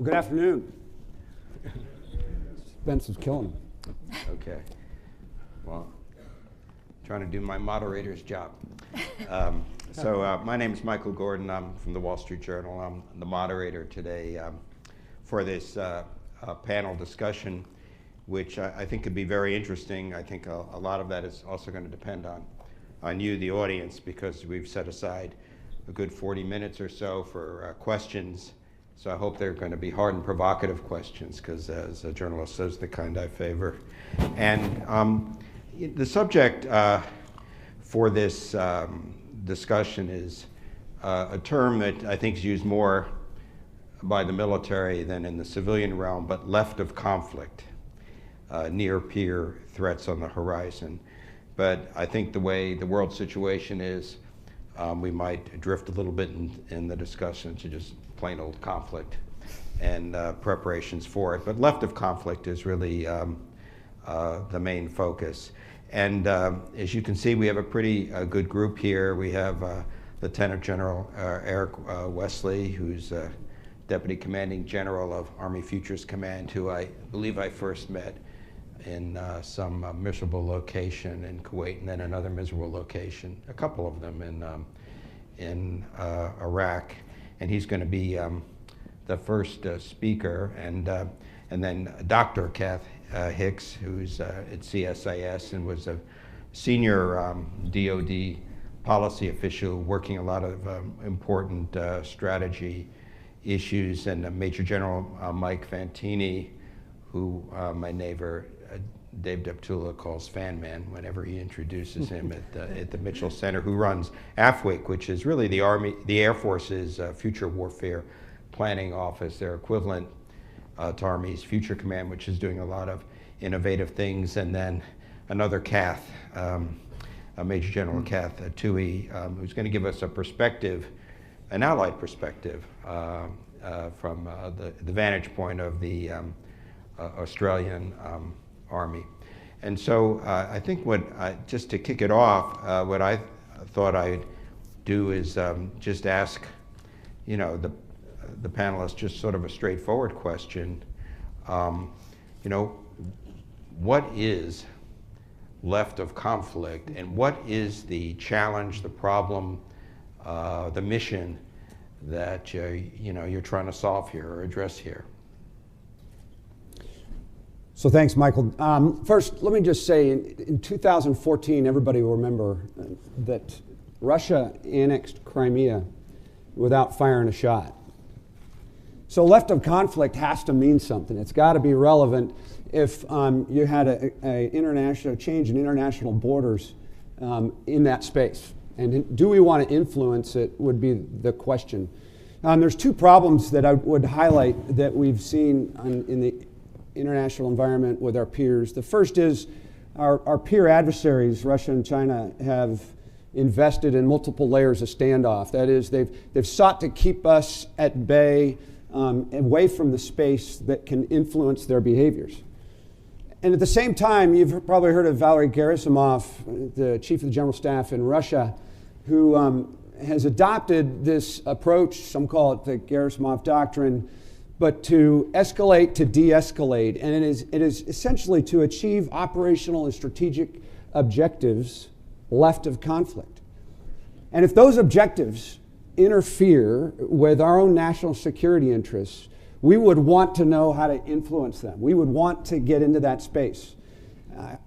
Well, good afternoon. Spencer's killing him. Okay. Well, trying to do my moderator's job. My name is Michael Gordon. I'm from the Wall Street Journal. I'm the moderator today for this panel discussion, which I think could be very interesting. I think a lot of that is also going to depend on you, the audience, because we've set aside a good 40 minutes or so for questions. So I hope they're going to be hard and provocative questions, because as a journalist, those are the kind I favor. And the subject for this discussion is a term that I think is used more by the military than in the civilian realm, but left of conflict, near-peer threats on the horizon. But I think the way the world situation is, we might drift a little bit in the discussion to just plain old conflict and preparations for it. But left of conflict is really the main focus. And as you can see, we have a pretty good group here. We have Lieutenant General Eric Wesley, who's Deputy Commanding General of Army Futures Command, who I believe I first met in some miserable location in Kuwait, and then another miserable location, a couple of them in Iraq. And he's going to be the first speaker, and then Dr. Kath Hicks, who's at CSIS and was a senior DoD policy official working a lot of important strategy issues, and Major General Mike Fantini, who my neighbor Dave Deptula calls Fan Man whenever he introduces him at the Mitchell Center, who runs AFWIC, which is really the Air Force's Future Warfare Planning Office, their equivalent to Army's Future Command, which is doing a lot of innovative things. And then another Kath, Major General Kath Tui, who's going to give us a perspective, an allied perspective from the vantage point of the Australian Army. And so I think just to kick it off, what I thought I'd do is just ask, the panelists just sort of a straightforward question. What is left of conflict, and what is the challenge, the problem, the mission that you're trying to solve here or address here? So thanks, Michael. First, let me just say, in 2014, everybody will remember that Russia annexed Crimea without firing a shot. So left of conflict has to mean something. It's got to be relevant if you had a international change in international borders in that space. And do we want to influence it would be the question. There's two problems that I would highlight that we've seen in the international environment with our peers. The first is our peer adversaries, Russia and China, have invested in multiple layers of standoff. That is, they've sought to keep us at bay, away from the space that can influence their behaviors. And at the same time, you've probably heard of Valery Gerasimov, the chief of the general staff in Russia, who has adopted this approach, some call it the Gerasimov doctrine, but to escalate to de-escalate. And it is essentially to achieve operational and strategic objectives left of conflict. And if those objectives interfere with our own national security interests, we would want to know how to influence them. We would want to get into that space.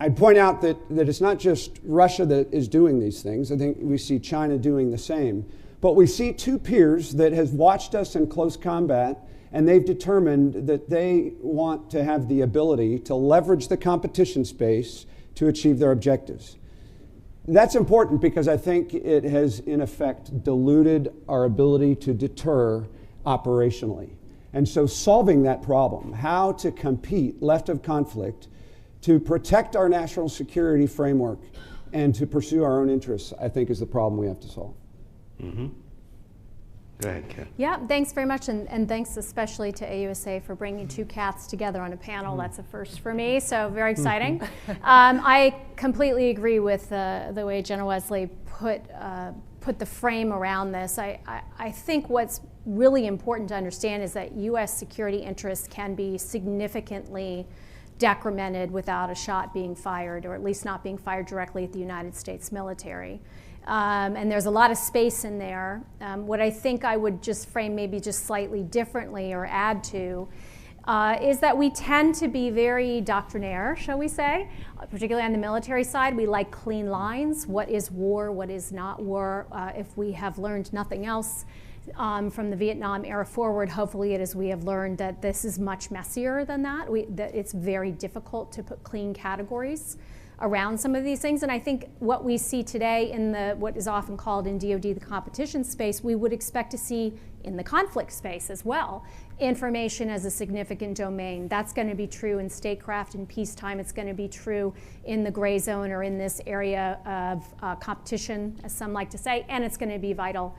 I'd point out that it's not just Russia that is doing these things. I think we see China doing the same. But we see two peers that has watched us in close combat, and they've determined that they want to have the ability to leverage the competition space to achieve their objectives. That's important because I think it has, in effect, diluted our ability to deter operationally. And so solving that problem, how to compete left of conflict to protect our national security framework and to pursue our own interests, I think is the problem we have to solve. Mm-hmm. Go ahead, Ken. Yeah, thanks very much, and thanks especially to AUSA for bringing two cats together on a panel. That's a first for me, so very exciting. I completely agree with the way General Wesley put the frame around this. I think what's really important to understand is that U.S. security interests can be significantly decremented without a shot being fired, or at least not being fired directly at the United States military. And there's a lot of space in there. What I think I would just frame maybe just slightly differently or add to is that we tend to be very doctrinaire, shall we say, particularly on the military side. We like clean lines. What is war? What is not war? If we have learned nothing else from the Vietnam era forward, hopefully it is we have learned that this is much messier than that. That it's very difficult to put clean categories around some of these things. And I think what we see today in what is often called in DoD the competition space, we would expect to see in the conflict space as well. Information as a significant domain. That's going to be true in statecraft in peacetime. It's going to be true in the gray zone or in this area of competition, as some like to say, and it's going to be vital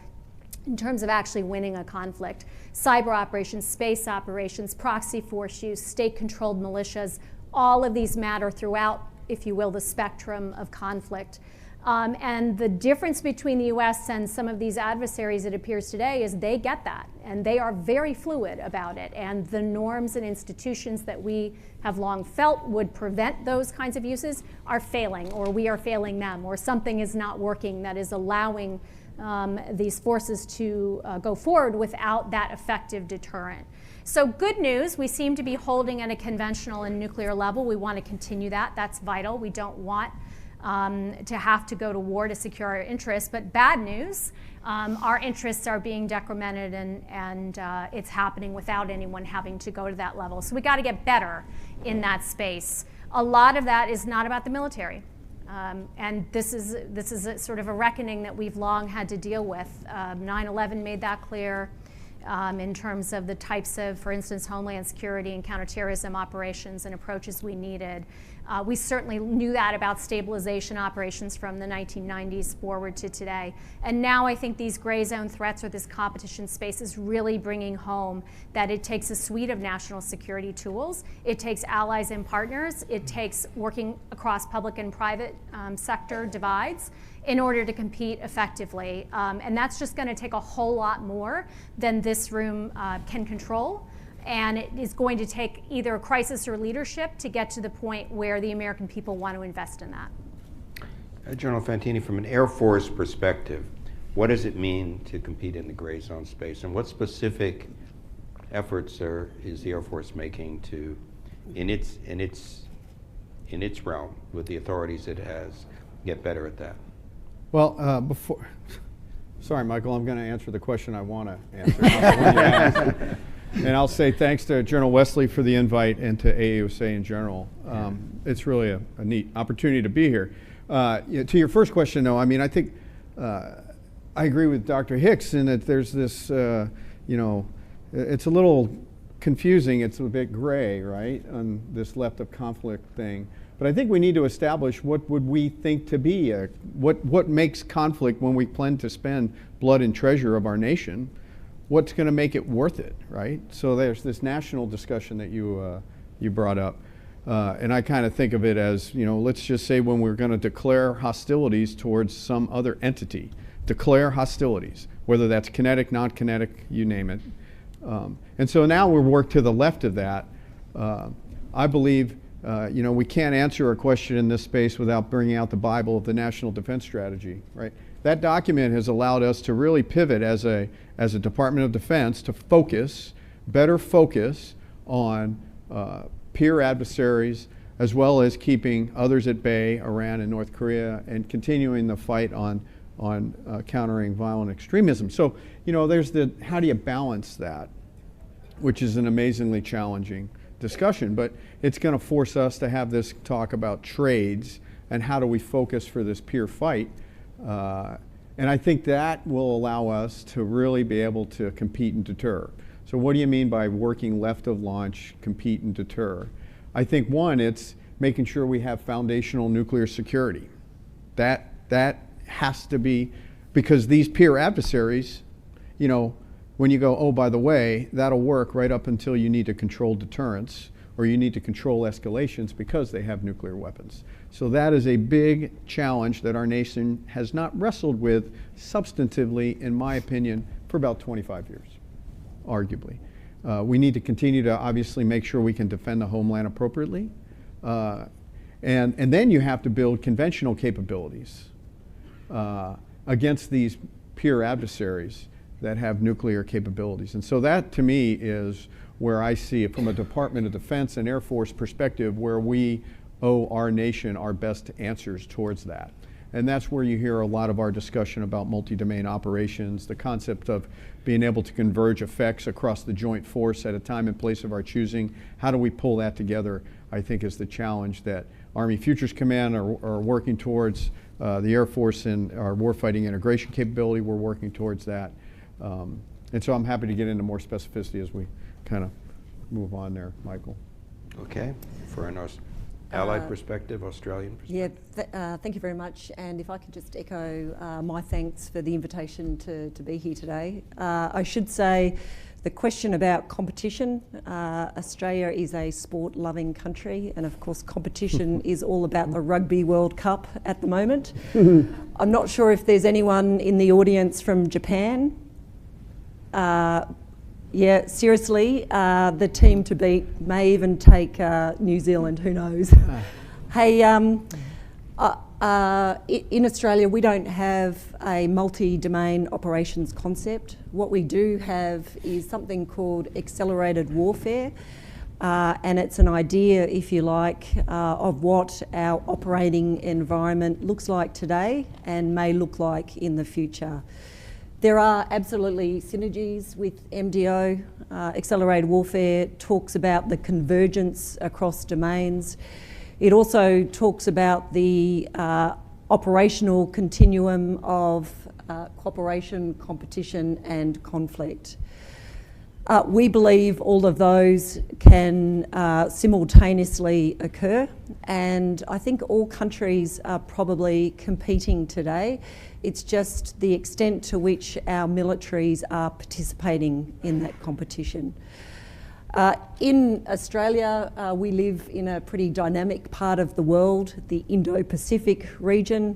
in terms of actually winning a conflict. Cyber operations, space operations, proxy force use, state-controlled militias, all of these matter throughout, if you will, the spectrum of conflict. And the difference between the US and some of these adversaries, it appears today, is they get that, and they are very fluid about it. And the norms and institutions that we have long felt would prevent those kinds of uses are failing, or we are failing them, or something is not working that is allowing these forces to go forward without that effective deterrent. So good news, we seem to be holding at a conventional and nuclear level. We want to continue that. That's vital. We don't want to have to go to war to secure our interests. But bad news, our interests are being decremented, and it's happening without anyone having to go to that level. So we got to get better in that space. A lot of that is not about the military. And this is a sort of a reckoning that we've long had to deal with. 9/11 made that clear. In terms of the types of, for instance, homeland security and counterterrorism operations and approaches we needed. We certainly knew that about stabilization operations from the 1990s forward to today. And now I think these gray zone threats or this competition space is really bringing home that it takes a suite of national security tools. It takes allies and partners. It takes working across public and private sector divides in order to compete effectively. And that's just going to take a whole lot more than this room can control. And it is going to take either a crisis or leadership to get to the point where the American people want to invest in that. General Fantini, from an Air Force perspective, what does it mean to compete in the gray zone space? And what specific efforts is the Air Force making to, in its realm, with the authorities it has, get better at that? Well, sorry, Michael, I'm going to answer the question I want to answer. Not the one you asked. And I'll say thanks to General Wesley for the invite and to AUSA in general. It's really a neat opportunity to be here. To your first question, though, I mean, I think I agree with Dr. Hicks in that there's this, it's a little confusing. It's a bit gray, right, on this left of conflict thing. But I think we need to establish what would we think to be, what makes conflict when we plan to spend blood and treasure of our nation. What's going to make it worth it, right? So there's this national discussion that you brought up. And I kind of think of it as, let's just say when we're going to declare hostilities towards some other entity, declare hostilities, whether that's kinetic, non-kinetic, you name it. And so now we'll work to the left of that. I believe, we can't answer a question in this space without bringing out the Bible of the National Defense Strategy, right? That document has allowed us to really pivot as a Department of Defense to better focus on peer adversaries, as well as keeping others at bay, Iran and North Korea, and continuing the fight on countering violent extremism. So, there's how do you balance that, which is an amazingly challenging discussion, but it's going to force us to have this talk about trades and how do we focus for this peer fight. And I think that will allow us to really be able to compete and deter. So what do you mean by working left of launch, compete and deter? I think one, it's making sure we have foundational nuclear security. That has to be, because these peer adversaries, when you go, oh, by the way, that'll work right up until you need to control deterrence or you need to control escalations because they have nuclear weapons. So that is a big challenge that our nation has not wrestled with substantively, in my opinion, for about 25 years, arguably. We need to continue to obviously make sure we can defend the homeland appropriately. And then you have to build conventional capabilities against these peer adversaries that have nuclear capabilities. And so that, to me, is where I see it from a Department of Defense and Air Force perspective, where we owe our nation our best answers towards that. And that's where you hear a lot of our discussion about multi-domain operations, the concept of being able to converge effects across the joint force at a time and place of our choosing. How do we pull that together, I think, is the challenge that Army Futures Command are working towards. The Air Force and our warfighting integration capability, we're working towards that. And so I'm happy to get into more specificity as we kind of move on there, Michael. Okay, for an allied perspective, Australian perspective. Yeah, thank you very much. And if I could just echo my thanks for the invitation to be here today. I should say the question about competition, Australia is a sport-loving country, and of course competition is all about the Rugby World Cup at the moment. I'm not sure if there's anyone in the audience from Japan. Yeah, seriously, the team to beat may even take New Zealand, who knows. Hey, in Australia we don't have a multi-domain operations concept. What we do have is something called accelerated warfare, and it's an idea, if you like, of what our operating environment looks like today and may look like in the future. There are absolutely synergies with MDO. Accelerated warfare talks about the convergence across domains. It also talks about the operational continuum of cooperation, competition and conflict. We believe all of those can simultaneously occur, and I think all countries are probably competing today. It's just the extent to which our militaries are participating in that competition. In Australia, we live in a pretty dynamic part of the world, the Indo-Pacific region.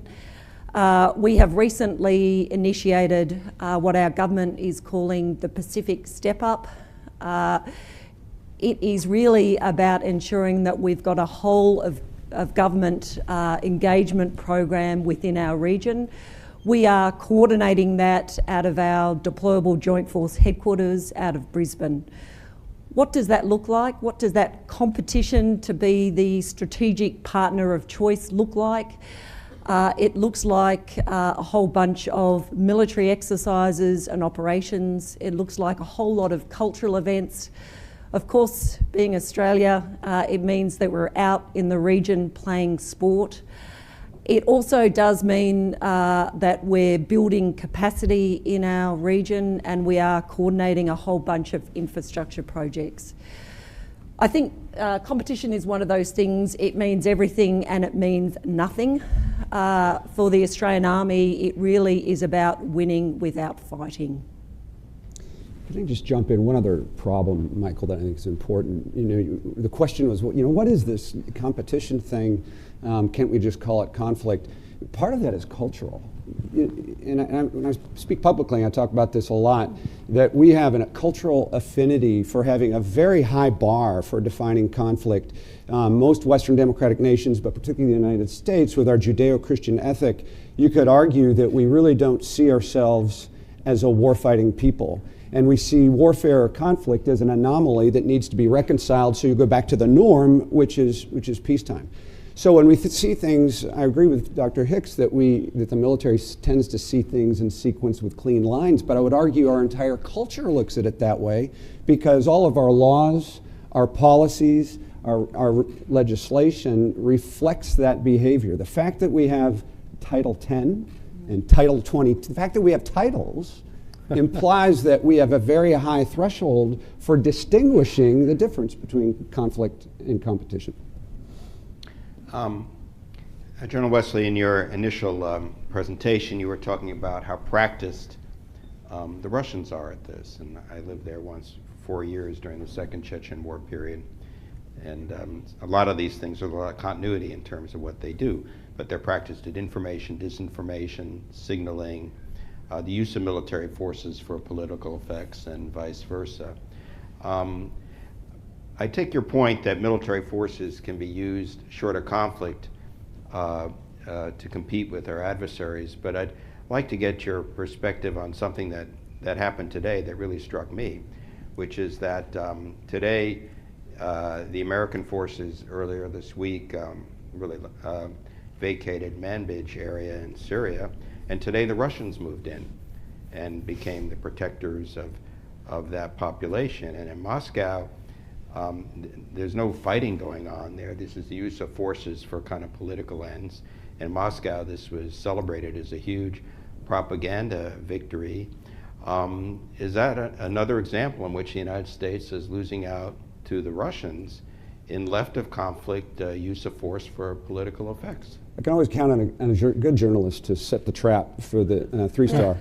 We have recently initiated what our government is calling the Pacific Step Up. It is really about ensuring that we've got a whole of government engagement program within our region. We are coordinating that out of our deployable joint force headquarters out of Brisbane. What does that look like? What does that competition to be the strategic partner of choice look like? It looks like a whole bunch of military exercises and operations. It looks like a whole lot of cultural events. Of course, being Australia, it means that we're out in the region playing sport. It also does mean that we're building capacity in our region and we are coordinating a whole bunch of infrastructure projects. I think competition is one of those things. It means everything and it means nothing. For the Australian Army, it really is about winning without fighting. Can I just jump in? One other problem, Michael, that I think is important. The question was, what is this competition thing? Can't we just call it conflict? Part of that is cultural. When I speak publicly, I talk about this a lot, that we have a cultural affinity for having a very high bar for defining conflict. Most Western democratic nations, but particularly the United States, with our Judeo-Christian ethic, you could argue that we really don't see ourselves as a warfighting people. And we see warfare or conflict as an anomaly that needs to be reconciled, so you go back to the norm, which is peacetime. So when we see things, I agree with Dr. Hicks that the military tends to see things in sequence with clean lines, but I would argue our entire culture looks at it that way, because all of our laws, our policies, our legislation reflects that behavior. The fact that we have Title 10 and Title 20, the fact that we have titles implies that we have a very high threshold for distinguishing the difference between conflict and competition. General Wesley, in your initial presentation, you were talking about how practiced the Russians are at this. And I lived there once for 4 years during the second Chechen war period. And a lot of these things are a lot of continuity in terms of what they do. But they're practiced at information, disinformation, signaling, the use of military forces for political effects, and vice versa. I take your point that military forces can be used short of conflict to compete with our adversaries, but I'd like to get your perspective on something that happened today that really struck me, which is that today the American forces earlier this week really vacated Manbij area in Syria, and today the Russians moved in and became the protectors of that population. And in Moscow, there's no fighting going on there. This is the use of forces for kind of political ends. In Moscow, this was celebrated as a huge propaganda victory. Is that another example in which the United States is losing out to the Russians in left of conflict use of force for political effects? I can always count on a good journalist to set the trap for the 3-star,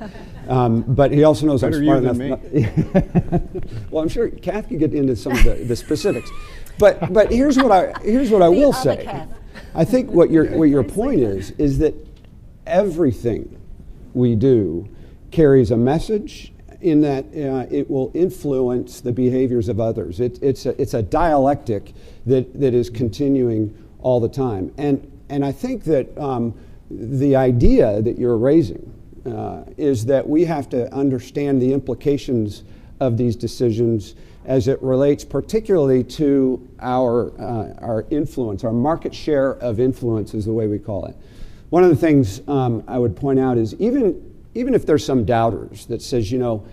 but he also knows Better I'm smart you enough. than Well, I'm sure Kath can get into some of the specifics, but here's what I will say. I think what your point is that everything we do carries a message in that it will influence the behaviors of others. It's a dialectic that is continuing all the time. And I think that the idea that you're raising is that we have to understand the implications of these decisions as it relates particularly to our influence, our market share of influence is the way we call it. One of the things I would point out is even if there's some doubters that says, you know,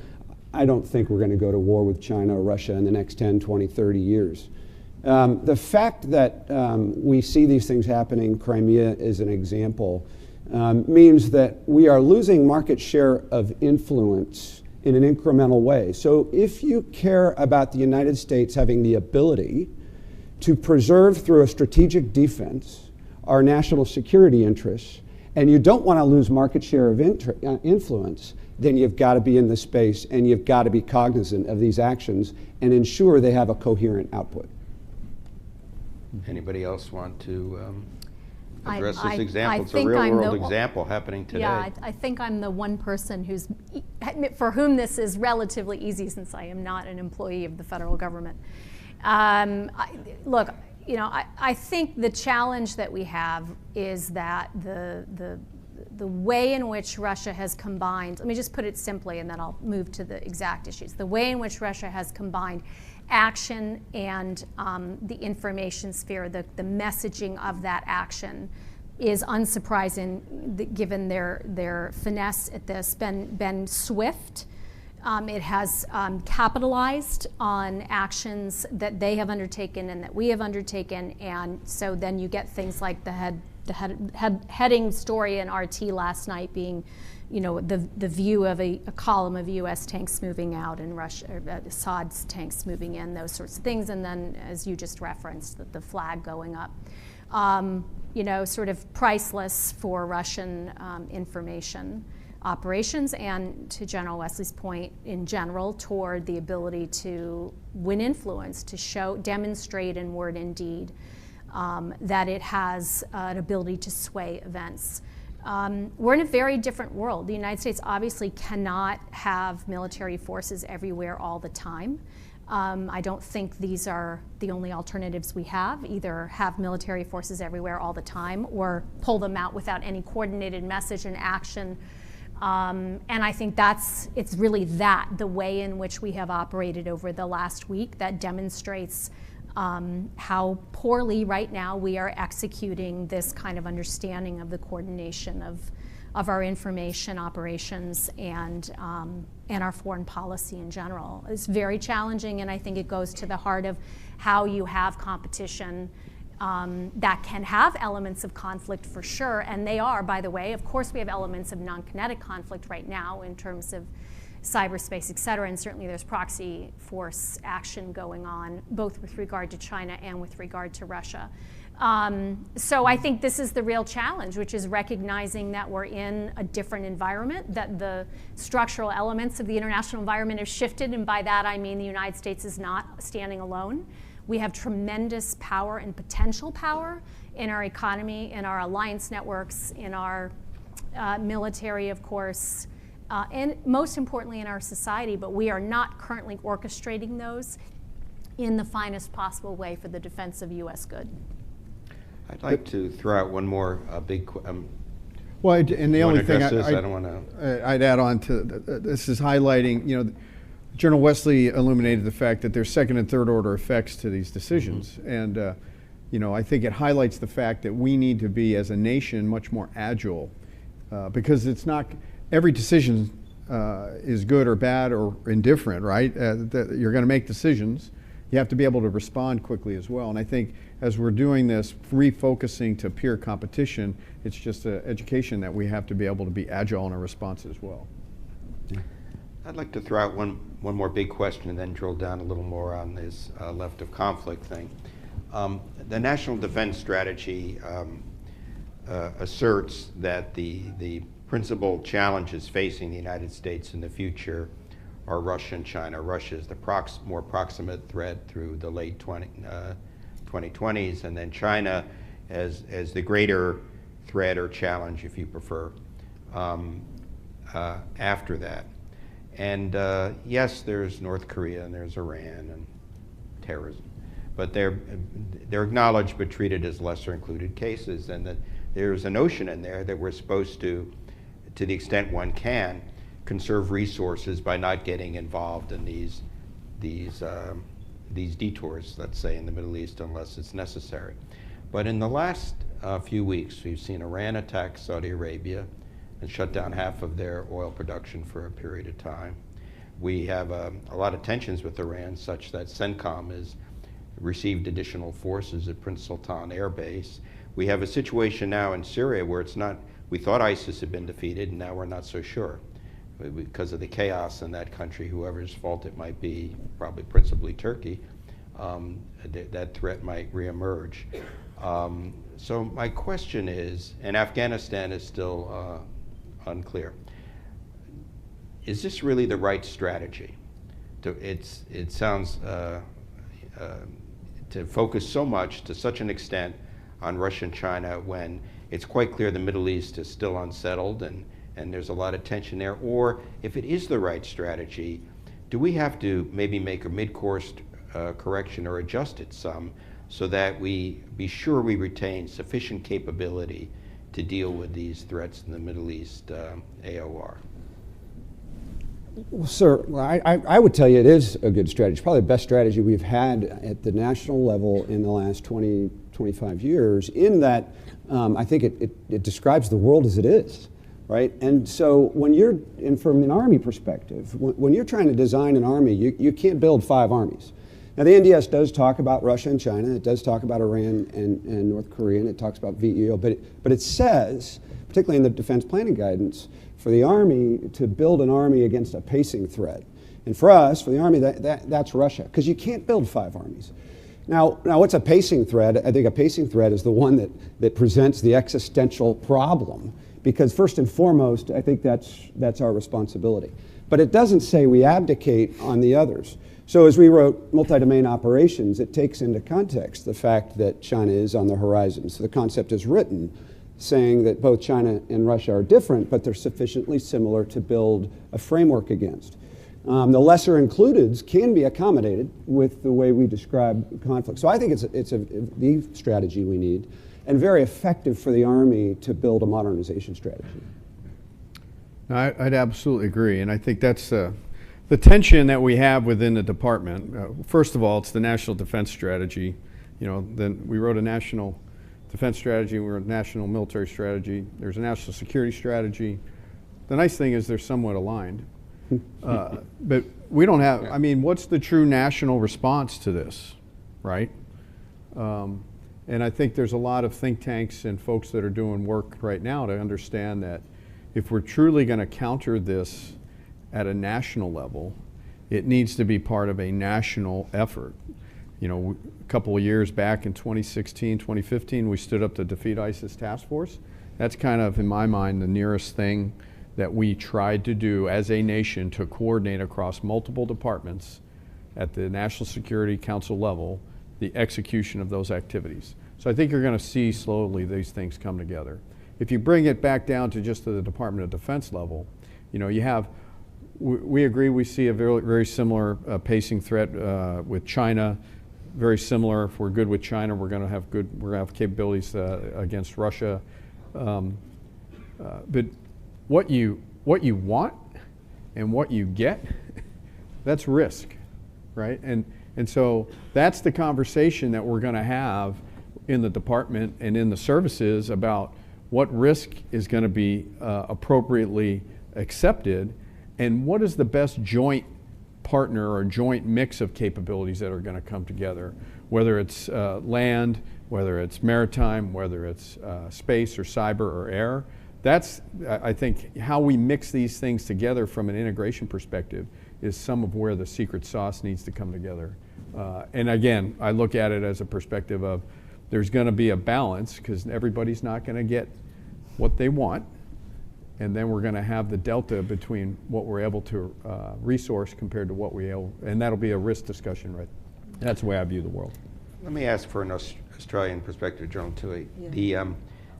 I don't think we're going to go to war with China or Russia in the next 10, 20, 30 years. The fact that we see these things happening, Crimea is an example, means that we are losing market share of influence in an incremental way. So if you care about the United States having the ability to preserve through a strategic defense our national security interests, and you don't want to lose market share of influence, then you've got to be in this space and you've got to be cognizant of these actions and ensure they have a coherent output. Anybody else want to address this I example? It's a think I'm real-world the- example happening today. Yeah, I think I'm the one person for whom this is relatively easy since I am not an employee of the federal government. Look, you know, I think the challenge that we have is that the way in which Russia has combined, let me just put it simply and then I'll move to the exact issues. The way in which Russia has combined action and the information sphere, the messaging of that action is unsurprising given their finesse at this, been swift. It has capitalized on actions that they have undertaken and that we have undertaken, and so then you get things like the heading story in RT last night being, you know, the view of a column of U.S. tanks moving out and Assad's tanks moving in, those sorts of things, and then, as you just referenced, the flag going up. You know, sort of priceless for Russian information operations, and to General Wesley's point, in general, toward the ability to win influence, to demonstrate in word and deed that it has an ability to sway events. We're in a very different world. The United States obviously cannot have military forces everywhere all the time. I don't think these are the only alternatives we have, either have military forces everywhere all the time or pull them out without any coordinated message and action. And I think it's really the way in which we have operated over the last week that demonstrates how poorly right now we are executing this kind of understanding of the coordination of our information operations and our foreign policy in general. It's very challenging, and I think it goes to the heart of how you have competition that can have elements of conflict for sure, and they are, by the way. Of course we have elements of non-kinetic conflict right now in terms of cyberspace, et cetera, and certainly there's proxy force action going on, both with regard to China and with regard to Russia. So I think this is the real challenge, which is recognizing that we're in a different environment, that the structural elements of the international environment have shifted, and by that I mean the United States is not standing alone. We have tremendous power and potential power in our economy, in our alliance networks, in our military, of course, and most importantly in our society, but we are not currently orchestrating those in the finest possible way for the defense of U.S. good. I'd like to throw out one more big. Well, and the only thing I don't want to. I'd add on to this is highlighting, General Wesley illuminated the fact that there's second and third order effects to these decisions, and I think it highlights the fact that we need to be, as a nation, much more agile, because it's not every decision is good or bad or indifferent, right? You're going to make decisions. You have to be able to respond quickly as well. And I think as we're doing this, refocusing to peer competition, it's just an education that we have to be able to be agile in our response as well. I'd like to throw out one more big question and then drill down a little more on this left of conflict thing. The National Defense Strategy asserts that the principal challenges facing the United States in the future are Russia and China. Russia is the more proximate threat through the late 2020s, and then China as the greater threat or challenge, if you prefer, after that. And yes, there's North Korea and there's Iran and terrorism, but they're acknowledged but treated as lesser included cases, and that there's a notion in there that we're supposed to the extent one can, conserve resources by not getting involved in these detours, let's say, in the Middle East unless it's necessary. But in the last few weeks, we've seen Iran attack Saudi Arabia and shut down half of their oil production for a period of time. We have a lot of tensions with Iran, such that CENTCOM has received additional forces at Prince Sultan Air Base. We have a situation now in Syria where we thought ISIS had been defeated, and now we're not so sure, because of the chaos in that country, whoever's fault it might be, probably principally Turkey, that threat might reemerge. So my question is, and Afghanistan is still unclear, is this really the right strategy? It sounds to focus so much, to such an extent, on Russia and China when it's quite clear the Middle East is still unsettled and there's a lot of tension there. Or if it is the right strategy, do we have to maybe make a mid-course correction or adjust it some so that we be sure we retain sufficient capability to deal with these threats in the Middle East AOR? Well, sir, I would tell you it is a good strategy. It's probably the best strategy we've had at the national level in the last 20, 25 years, in that I think it describes the world as it is, right? And so when from an Army perspective, when you're trying to design an Army, you can't build 5 armies. Now, the NDS does talk about Russia and China, it does talk about Iran and North Korea, and it talks about VEO, but it says, particularly in the defense planning guidance, for the Army to build an Army against a pacing threat. And for us, for the Army, that's Russia, because you can't build 5 armies. Now, what's a pacing threat? I think a pacing threat is the one that presents the existential problem, because first and foremost, I think that's our responsibility. But it doesn't say we abdicate on the others. So as we wrote multi-domain operations, it takes into context the fact that China is on the horizon. So the concept is written saying that both China and Russia are different, but they're sufficiently similar to build a framework against. The lesser includeds can be accommodated with the way we describe conflict. So I think it's the strategy we need, and very effective for the Army to build a modernization strategy. I'd absolutely agree, and I think that's the tension that we have within the department. First of all, it's the National Defense Strategy. Then we wrote a National Defense Strategy, we wrote a National Military Strategy, there's a National Security Strategy. The nice thing is they're somewhat aligned. But we don't have, what's the true national response to this, right? And I think there's a lot of think tanks and folks that are doing work right now to understand that if we're truly going to counter this at a national level, it needs to be part of a national effort. A couple of years back in 2016, 2015, we stood up the Defeat ISIS Task Force. That's kind of, in my mind, the nearest thing that we tried to do as a nation to coordinate across multiple departments at the National Security Council level the execution of those activities. So I think you're going to see slowly these things come together. If you bring it back down to just the Department of Defense level, we agree we see a very, very similar pacing threat with China. Very similar. If we're good with China, we're going to have capabilities against Russia. But what you want and what you get, that's risk, right? And so that's the conversation that we're going to have in the department and in the services about what risk is going to be appropriately accepted, and what is the best joint partner or joint mix of capabilities that are going to come together, whether it's land, whether it's maritime, whether it's space or cyber or air. That's, I think, how we mix these things together from an integration perspective is some of where the secret sauce needs to come together. And again, I look at it as a perspective of there's going to be a balance because everybody's not going to get what they want. And then we're going to have the delta between what we're able to resource compared to what we able, and that'll be a risk discussion, right? That's the way I view the world. Let me ask for an Australian perspective, General Toohey. Yeah.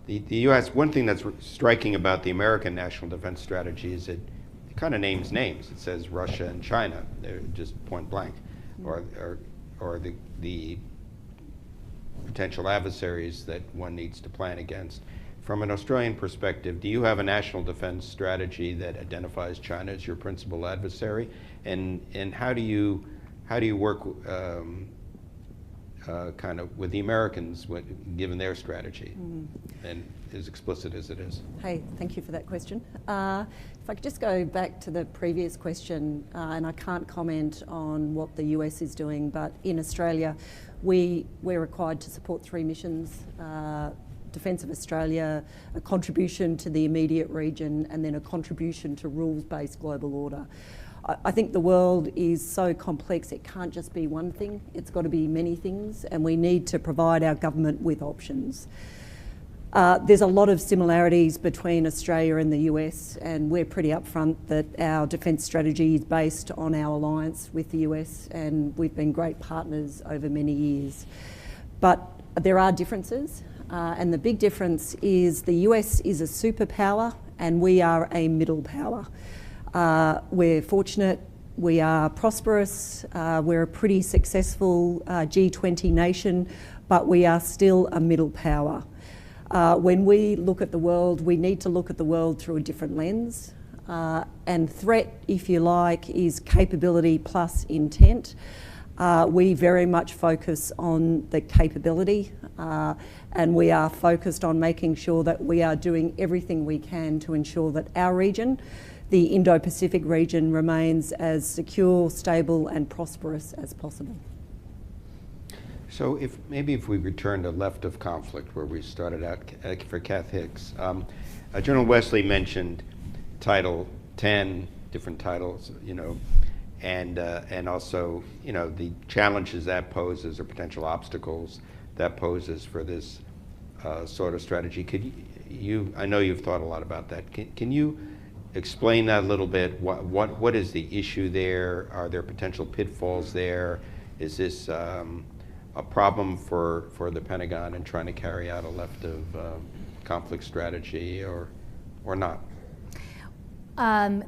The U.S., one thing that's striking about the American national defense strategy is it kind of names names. It says Russia and China. They're just point blank. Or the potential adversaries that one needs to plan against. From an Australian perspective, do you have a national defense strategy that identifies China as your principal adversary? And how do you work kind of with the Americans given their strategy, and as explicit as it is? Hey, thank you for that question. If I could just go back to the previous question, and I can't comment on what the US is doing, but in Australia, we're required to support 3 missions. Defence of Australia, a contribution to the immediate region, and then a contribution to rules-based global order. I think the world is so complex, it can't just be one thing, it's got to be many things, and we need to provide our government with options. There's a lot of similarities between Australia and the US, and we're pretty upfront that our defence strategy is based on our alliance with the US, and we've been great partners over many years. But there are differences. And the big difference is the US is a superpower and we are a middle power. We're fortunate, we are prosperous, we're a pretty successful G20 nation, but we are still a middle power. When we look at the world, we need to look at the world through a different lens. And threat, if you like, is capability plus intent. We very much focus on the capability, and we are focused on making sure that we are doing everything we can to ensure that our region, the Indo-Pacific region, remains as secure, stable and prosperous as possible. So if we return to left of conflict, where we started out for Kath Hicks, General Wesley mentioned Title 10, different titles, and also, the challenges that poses or potential obstacles that poses for this sort of strategy. Could I know you've thought a lot about that. Can you explain that a little bit? What is the issue there? Are there potential pitfalls there? Is this a problem for the Pentagon in trying to carry out a left of conflict strategy or not?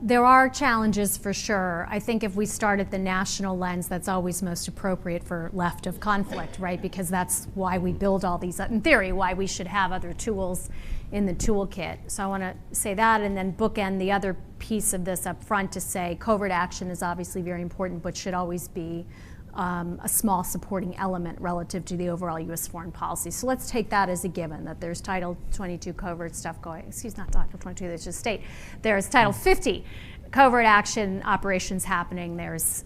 There are challenges for sure. I think if we start at the national lens, that's always most appropriate for left of conflict, right? Because that's why we build all these, in theory, why we should have other tools in the toolkit. So I want to say that and then bookend the other piece of this up front to say covert action is obviously very important, but should always be a small supporting element relative to the overall U.S. foreign policy. So let's take that as a given, that there's Title 22 covert stuff going, not Title 22, that's just state. There's Title 50 covert action operations happening. There's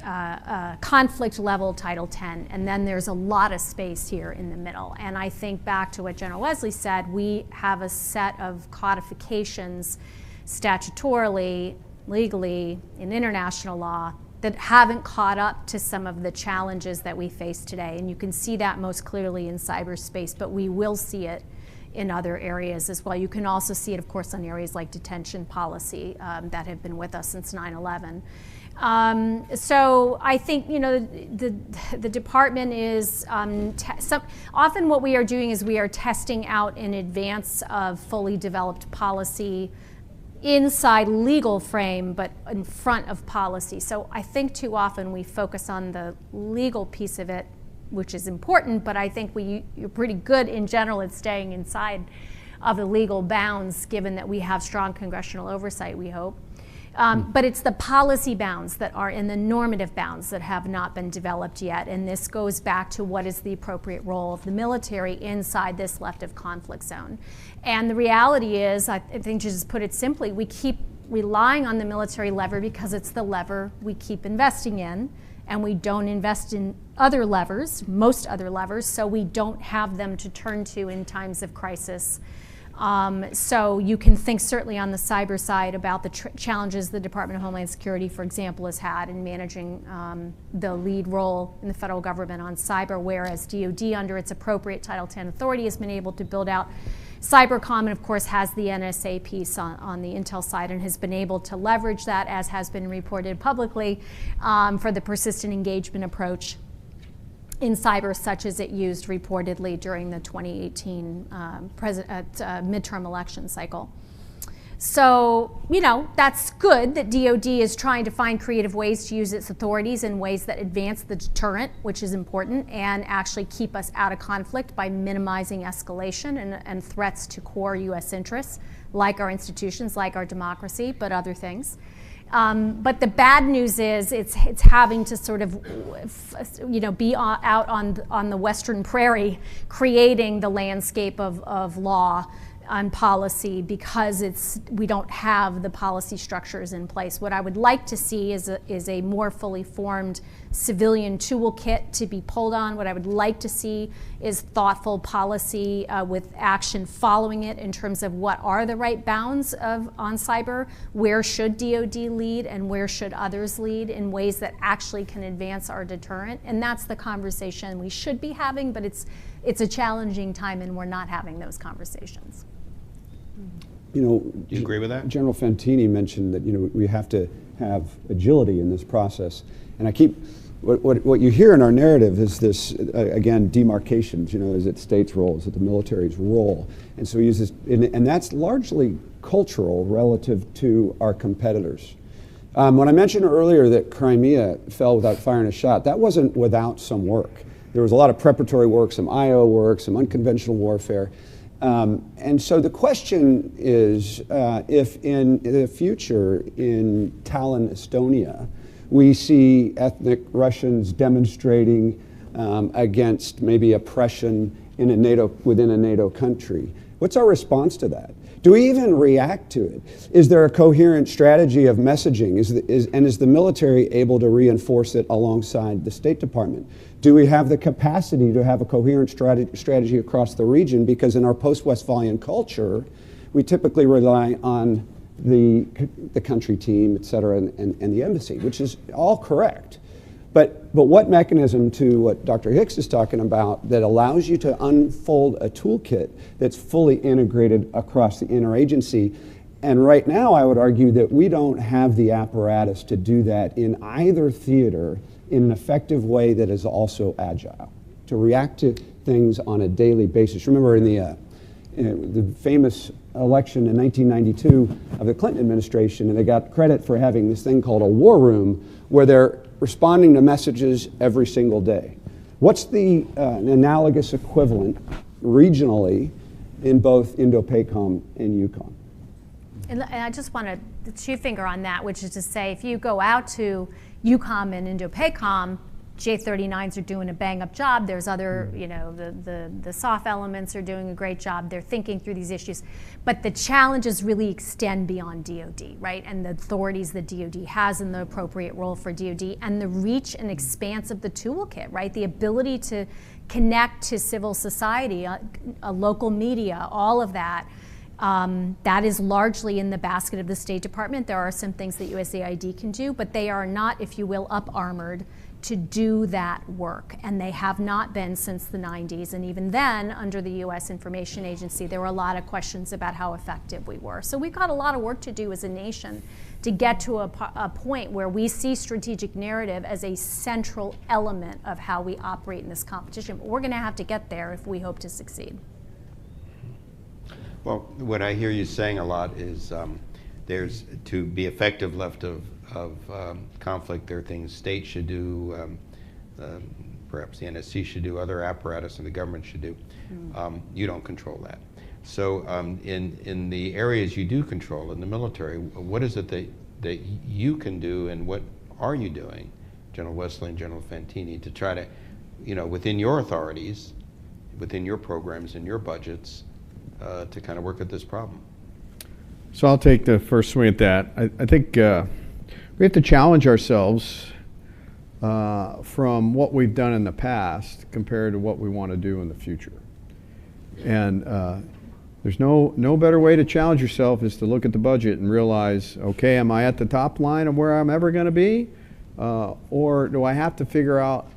conflict level Title 10, and then there's a lot of space here in the middle. And I think back to what General Wesley said, we have a set of codifications statutorily, legally, in international law that haven't caught up to some of the challenges that we face today. And you can see that most clearly in cyberspace, but we will see it in other areas as well. You can also see it, of course, on areas like detention policy that have been with us since 9/11. So I think, you know, the department is, often what we are doing is we are testing out in advance of fully developed policy inside legal frame, but in front of policy. So I think too often we focus on the legal piece of it, which is important, but I think you're pretty good in general at staying inside of the legal bounds, given that we have strong congressional oversight, we hope. But it's the policy bounds that are in the normative bounds that have not been developed yet, and this goes back to what is the appropriate role of the military inside this left of conflict zone. And the reality is, I think to just put it simply, we keep relying on the military lever because it's the lever we keep investing in, and we don't invest in other levers, most other levers, so we don't have them to turn to in times of crisis. So you can think certainly on the cyber side about the challenges the Department of Homeland Security, for example, has had in managing the lead role in the federal government on cyber, whereas DoD, under its appropriate Title X authority, has been able to build out Cybercom, and of course has the NSA piece on the intel side, and has been able to leverage that, as has been reported publicly, for the persistent engagement approach in cyber, such as it used reportedly during the 2018 midterm election cycle. So, you know, that's good that DoD is trying to find creative ways to use its authorities in ways that advance the deterrent, which is important, and actually keep us out of conflict by minimizing escalation and threats to core U.S. interests, like our institutions, like our democracy, but other things. But the bad news is it's having to sort of, you know, be out on the Western prairie, creating the landscape of law and policy, because we don't have the policy structures in place. What I would like to see is a more fully formed civilian toolkit to be pulled on. What I would like to see is thoughtful policy with action following it in terms of what are the right bounds on cyber, where should DoD lead, and where should others lead in ways that actually can advance our deterrent. And that's the conversation we should be having, but it's a challenging time, and we're not having those conversations. You know, Do you agree with that? General Fantini mentioned that, you know, we have to have agility in this process, and I keep what you hear in our narrative is this again, demarcations. You know, is it states' role, is it the military's role, and so we use this, and that's largely cultural relative to our competitors. When I mentioned earlier that Crimea fell without firing a shot, that wasn't without some work. There was a lot of preparatory work, some IO work, some unconventional warfare. And so the question is, if in the future in Tallinn, Estonia, we see ethnic Russians demonstrating against maybe oppression within a NATO country, what's our response to that? Do we even react to it? Is there a coherent strategy of messaging? Is the military able to reinforce it alongside the State Department? Do we have the capacity to have a coherent strategy across the region? Because in our post-Westphalian culture, we typically rely on the country team, et cetera, and the embassy, which is all correct. But what mechanism, to what Dr. Hicks is talking about, that allows you to unfold a toolkit that's fully integrated across the interagency? And right now, I would argue that we don't have the apparatus to do that in either theater in an effective way that is also agile, to react to things on a daily basis. Remember in the famous election in 1992 of the Clinton administration, and they got credit for having this thing called a war room, where they're responding to messages every single day. What's the analogous equivalent regionally in both Indo-PACOM and Yukon? And I just want to two-finger on that, which is to say, if you go out to EUCOM and Indo-PACOM, J-39s are doing a bang-up job. There's other, you know, the SOF elements are doing a great job. They're thinking through these issues. But the challenges really extend beyond DoD, right? And the authorities that DoD has and the appropriate role for DoD, and the reach and expanse of the toolkit, right? The ability to connect to civil society, a local media, all of that. That is largely in the basket of the State Department. There are some things that USAID can do, but they are not, if you will, up-armored to do that work. And they have not been since the 90s. And even then, under the U.S. Information Agency, there were a lot of questions about how effective we were. So we've got a lot of work to do as a nation to get to a point where we see strategic narrative as a central element of how we operate in this competition. But we're going to have to get there if we hope to succeed. Well, what I hear you saying a lot is there's, to be effective left of conflict, there are things states should do, perhaps the NSC should do, other apparatus and the government should do. You don't control that. So in the areas you do control in the military, what is it that you can do, and what are you doing, General Wesley and General Fantini, to try to, within your authorities, within your programs and your budgets, to kind of work at this problem? So I'll take the first swing at that. I think we have to challenge ourselves from what we've done in the past compared to what we want to do in the future. And there's no better way to challenge yourself is to look at the budget and realize, okay, am I at the top line of where I'm ever going to be? Or do I have to figure out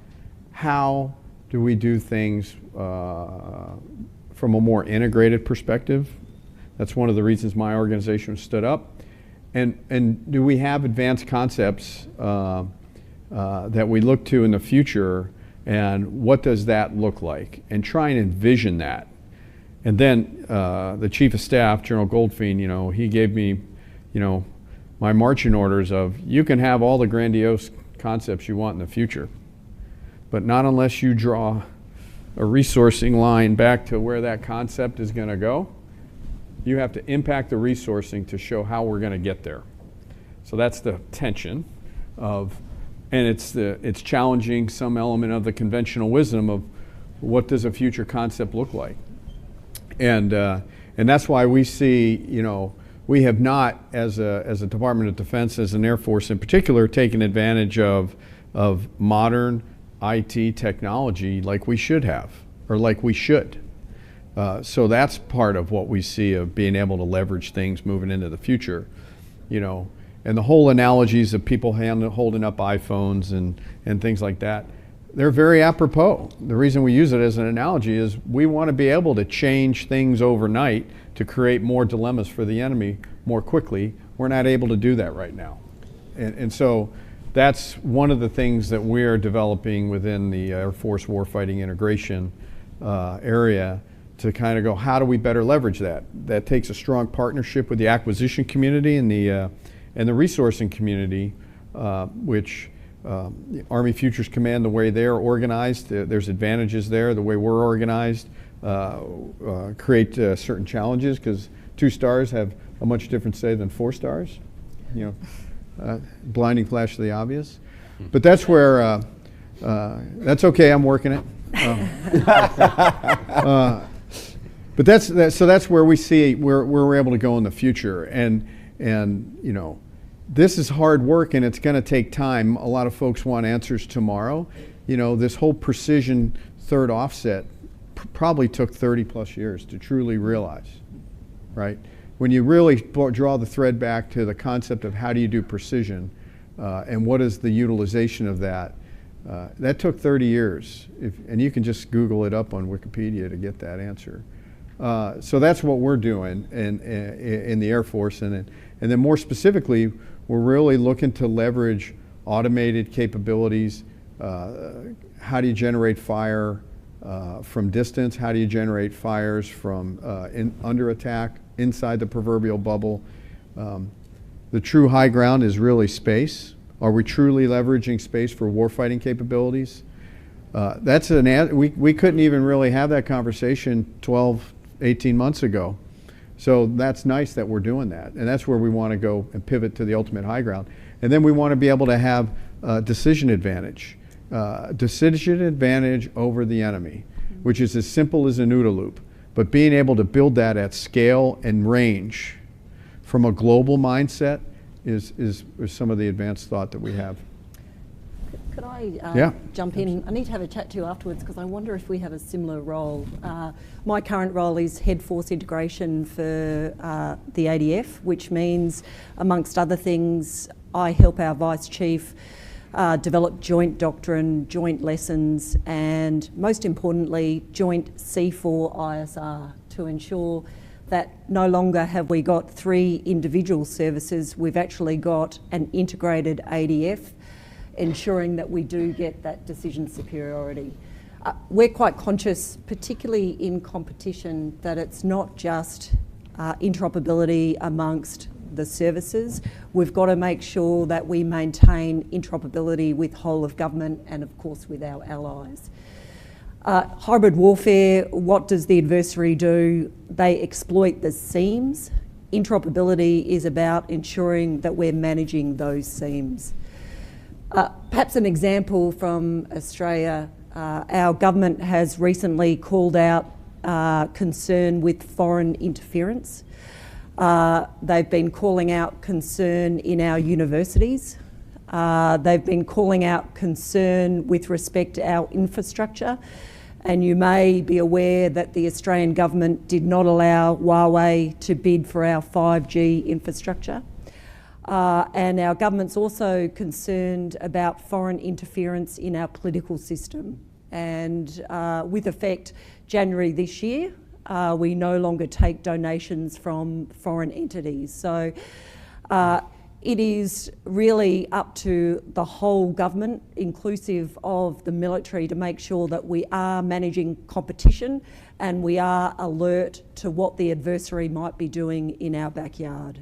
how do we do things from a more integrated perspective? That's one of the reasons my organization stood up. And do we have advanced concepts that we look to in the future, and what does that look like? And try and envision that. And then the Chief of Staff, General Goldfein, he gave me, my marching orders of, you can have all the grandiose concepts you want in the future, but not unless you draw a resourcing line back to where that concept is going to go. You have to impact the resourcing to show how we're going to get there. So that's the tension of, and it's challenging some element of the conventional wisdom of what does a future concept look like. And that's why we see, we have not, as a Department of Defense, as an Air Force in particular, taken advantage of modern IT technology like we should have, or like we should. So that's part of what we see of being able to leverage things moving into the future, and the whole analogies of people holding up iPhones and things like that, they're very apropos. The reason we use it as an analogy is we want to be able to change things overnight to create more dilemmas for the enemy more quickly. We're not able to do that right now. And so that's one of the things that we're developing within the Air Force warfighting integration area, to kind of go, how do we better leverage that? That takes a strong partnership with the acquisition community and the resourcing community, which the Army Futures Command, the way they're organized, there's advantages there. The way we're organized create certain challenges, because 2 stars have a much different say than 4 stars. Blinding flash of the obvious. But that's where, that's okay, I'm working it. But that's where we see where we're able to go in the future, and this is hard work and it's going to take time. A lot of folks want answers tomorrow. This whole precision third offset probably took 30 plus years to truly realize, right? When you really draw the thread back to the concept of how do you do precision and what is the utilization of that, that took 30 years. And you can just Google it up on Wikipedia to get that answer. So that's what we're doing in the Air Force. And then more specifically, we're really looking to leverage automated capabilities. How do you generate fire from distance? How do you generate fires from under attack, inside the proverbial bubble? The true high ground is really space. Are we truly leveraging space for warfighting capabilities? We couldn't even really have that conversation 12, 18 months ago. So that's nice that we're doing that. And that's where we want to go and pivot to the ultimate high ground. And then we want to be able to have decision advantage. Decision advantage over the enemy, which is as simple as an OODA loop. But being able to build that at scale and range from a global mindset is some of the advanced thought that we have. could I Yeah. jump in? I need to have a chat to you afterwards because I wonder if we have a similar role. My current role is head force integration for the ADF, which means, amongst other things, I help our Vice Chief develop joint doctrine, joint lessons, and most importantly, joint C4 ISR to ensure that no longer have we got 3 individual services, we've actually got an integrated ADF, ensuring that we do get that decision superiority. We're quite conscious, particularly in competition, that it's not just interoperability amongst the services. We've got to make sure that we maintain interoperability with whole of government and of course with our allies. Hybrid warfare, what does the adversary do? They exploit the seams. Interoperability is about ensuring that we're managing those seams. Perhaps an example from Australia, our government has recently called out concern with foreign interference. They've been calling out concern in our universities. They've been calling out concern with respect to our infrastructure. And you may be aware that the Australian government did not allow Huawei to bid for our 5G infrastructure. And our government's also concerned about foreign interference in our political system. And with effect January this year, we no longer take donations from foreign entities. So it is really up to the whole government, inclusive of the military, to make sure that we are managing competition and we are alert to what the adversary might be doing in our backyard.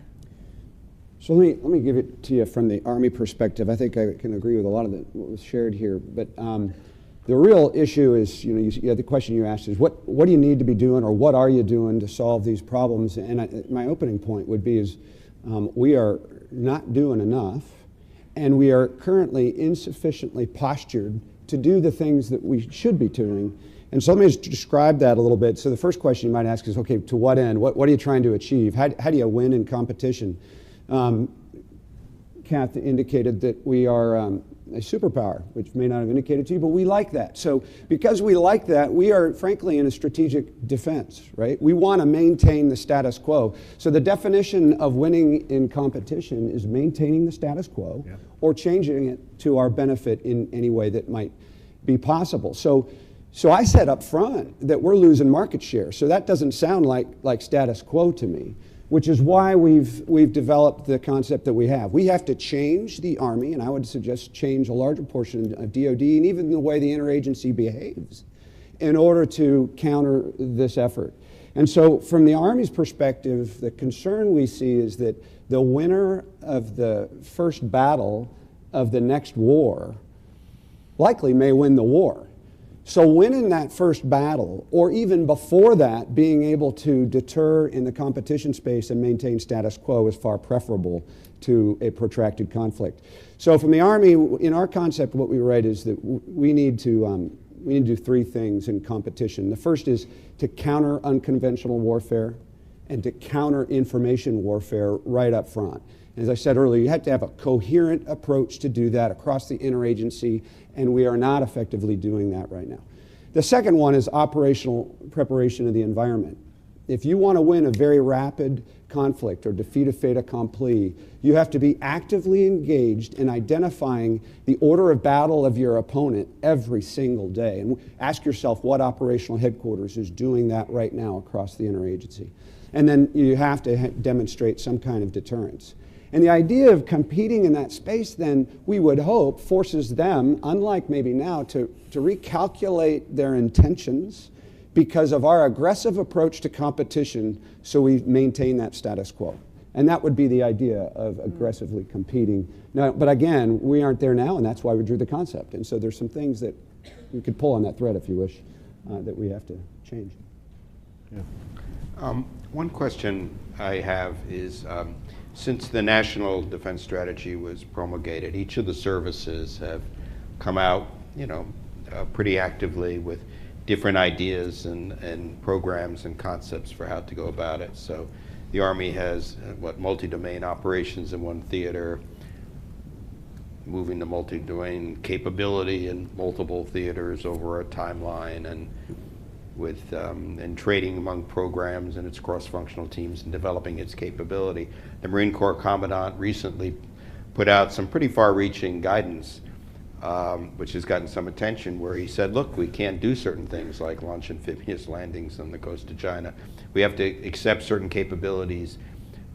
So let me give it to you from the Army perspective. I think I can agree with a lot of what was shared here, but the real issue is, the question you asked is what do you need to be doing, or what are you doing to solve these problems? And my opening point would be is we are not doing enough, and we are currently insufficiently postured to do the things that we should be doing. And so let me just describe that a little bit. So the first question you might ask is, okay, to what end? What are you trying to achieve? How do you win in competition? Kath indicated that we are a superpower, which may not have indicated to you, but we like that. So because we like that, we are frankly in a strategic defense, right? We want to maintain the status quo. So the definition of winning in competition is maintaining the status quo or changing it to our benefit in any way that might be possible. So I said up front that we're losing market share. So that doesn't sound like status quo to me, which is why we've developed the concept that we have. We have to change the Army, and I would suggest change a larger portion of DOD and even the way the interagency behaves in order to counter this effort. And so from the Army's perspective, the concern we see is that the winner of the first battle of the next war likely may win the war. So winning that first battle, or even before that, being able to deter in the competition space and maintain status quo is far preferable to a protracted conflict. So from the Army, in our concept, what we write is that we need to do 3 things in competition. The first is to counter unconventional warfare and to counter information warfare right up front. As I said earlier, you have to have a coherent approach to do that across the interagency, and we are not effectively doing that right now. The second one is operational preparation of the environment. If you want to win a very rapid conflict or defeat a fait accompli, you have to be actively engaged in identifying the order of battle of your opponent every single day. And ask yourself what operational headquarters is doing that right now across the interagency. And then you have to demonstrate some kind of deterrence. And the idea of competing in that space then, we would hope, forces them, unlike maybe now, to recalculate their intentions because of our aggressive approach to competition, so we maintain that status quo. And that would be the idea of aggressively competing. Now, but again, we aren't there now, and that's why we drew the concept. And so there's some things that you could pull on that thread, if you wish, that we have to change. Yeah. One question I have is, since the National Defense Strategy was promulgated, each of the services have come out, pretty actively with different ideas and programs and concepts for how to go about it. So the Army has multi-domain operations in one theater. moving to multi-domain capability in multiple theaters over a timeline, and with and trading among programs and its cross-functional teams and developing its capability. The Marine Corps Commandant recently put out some pretty far-reaching guidance, which has gotten some attention, where he said, look, we can't do certain things like launch amphibious landings on the coast of China. We have to accept certain capabilities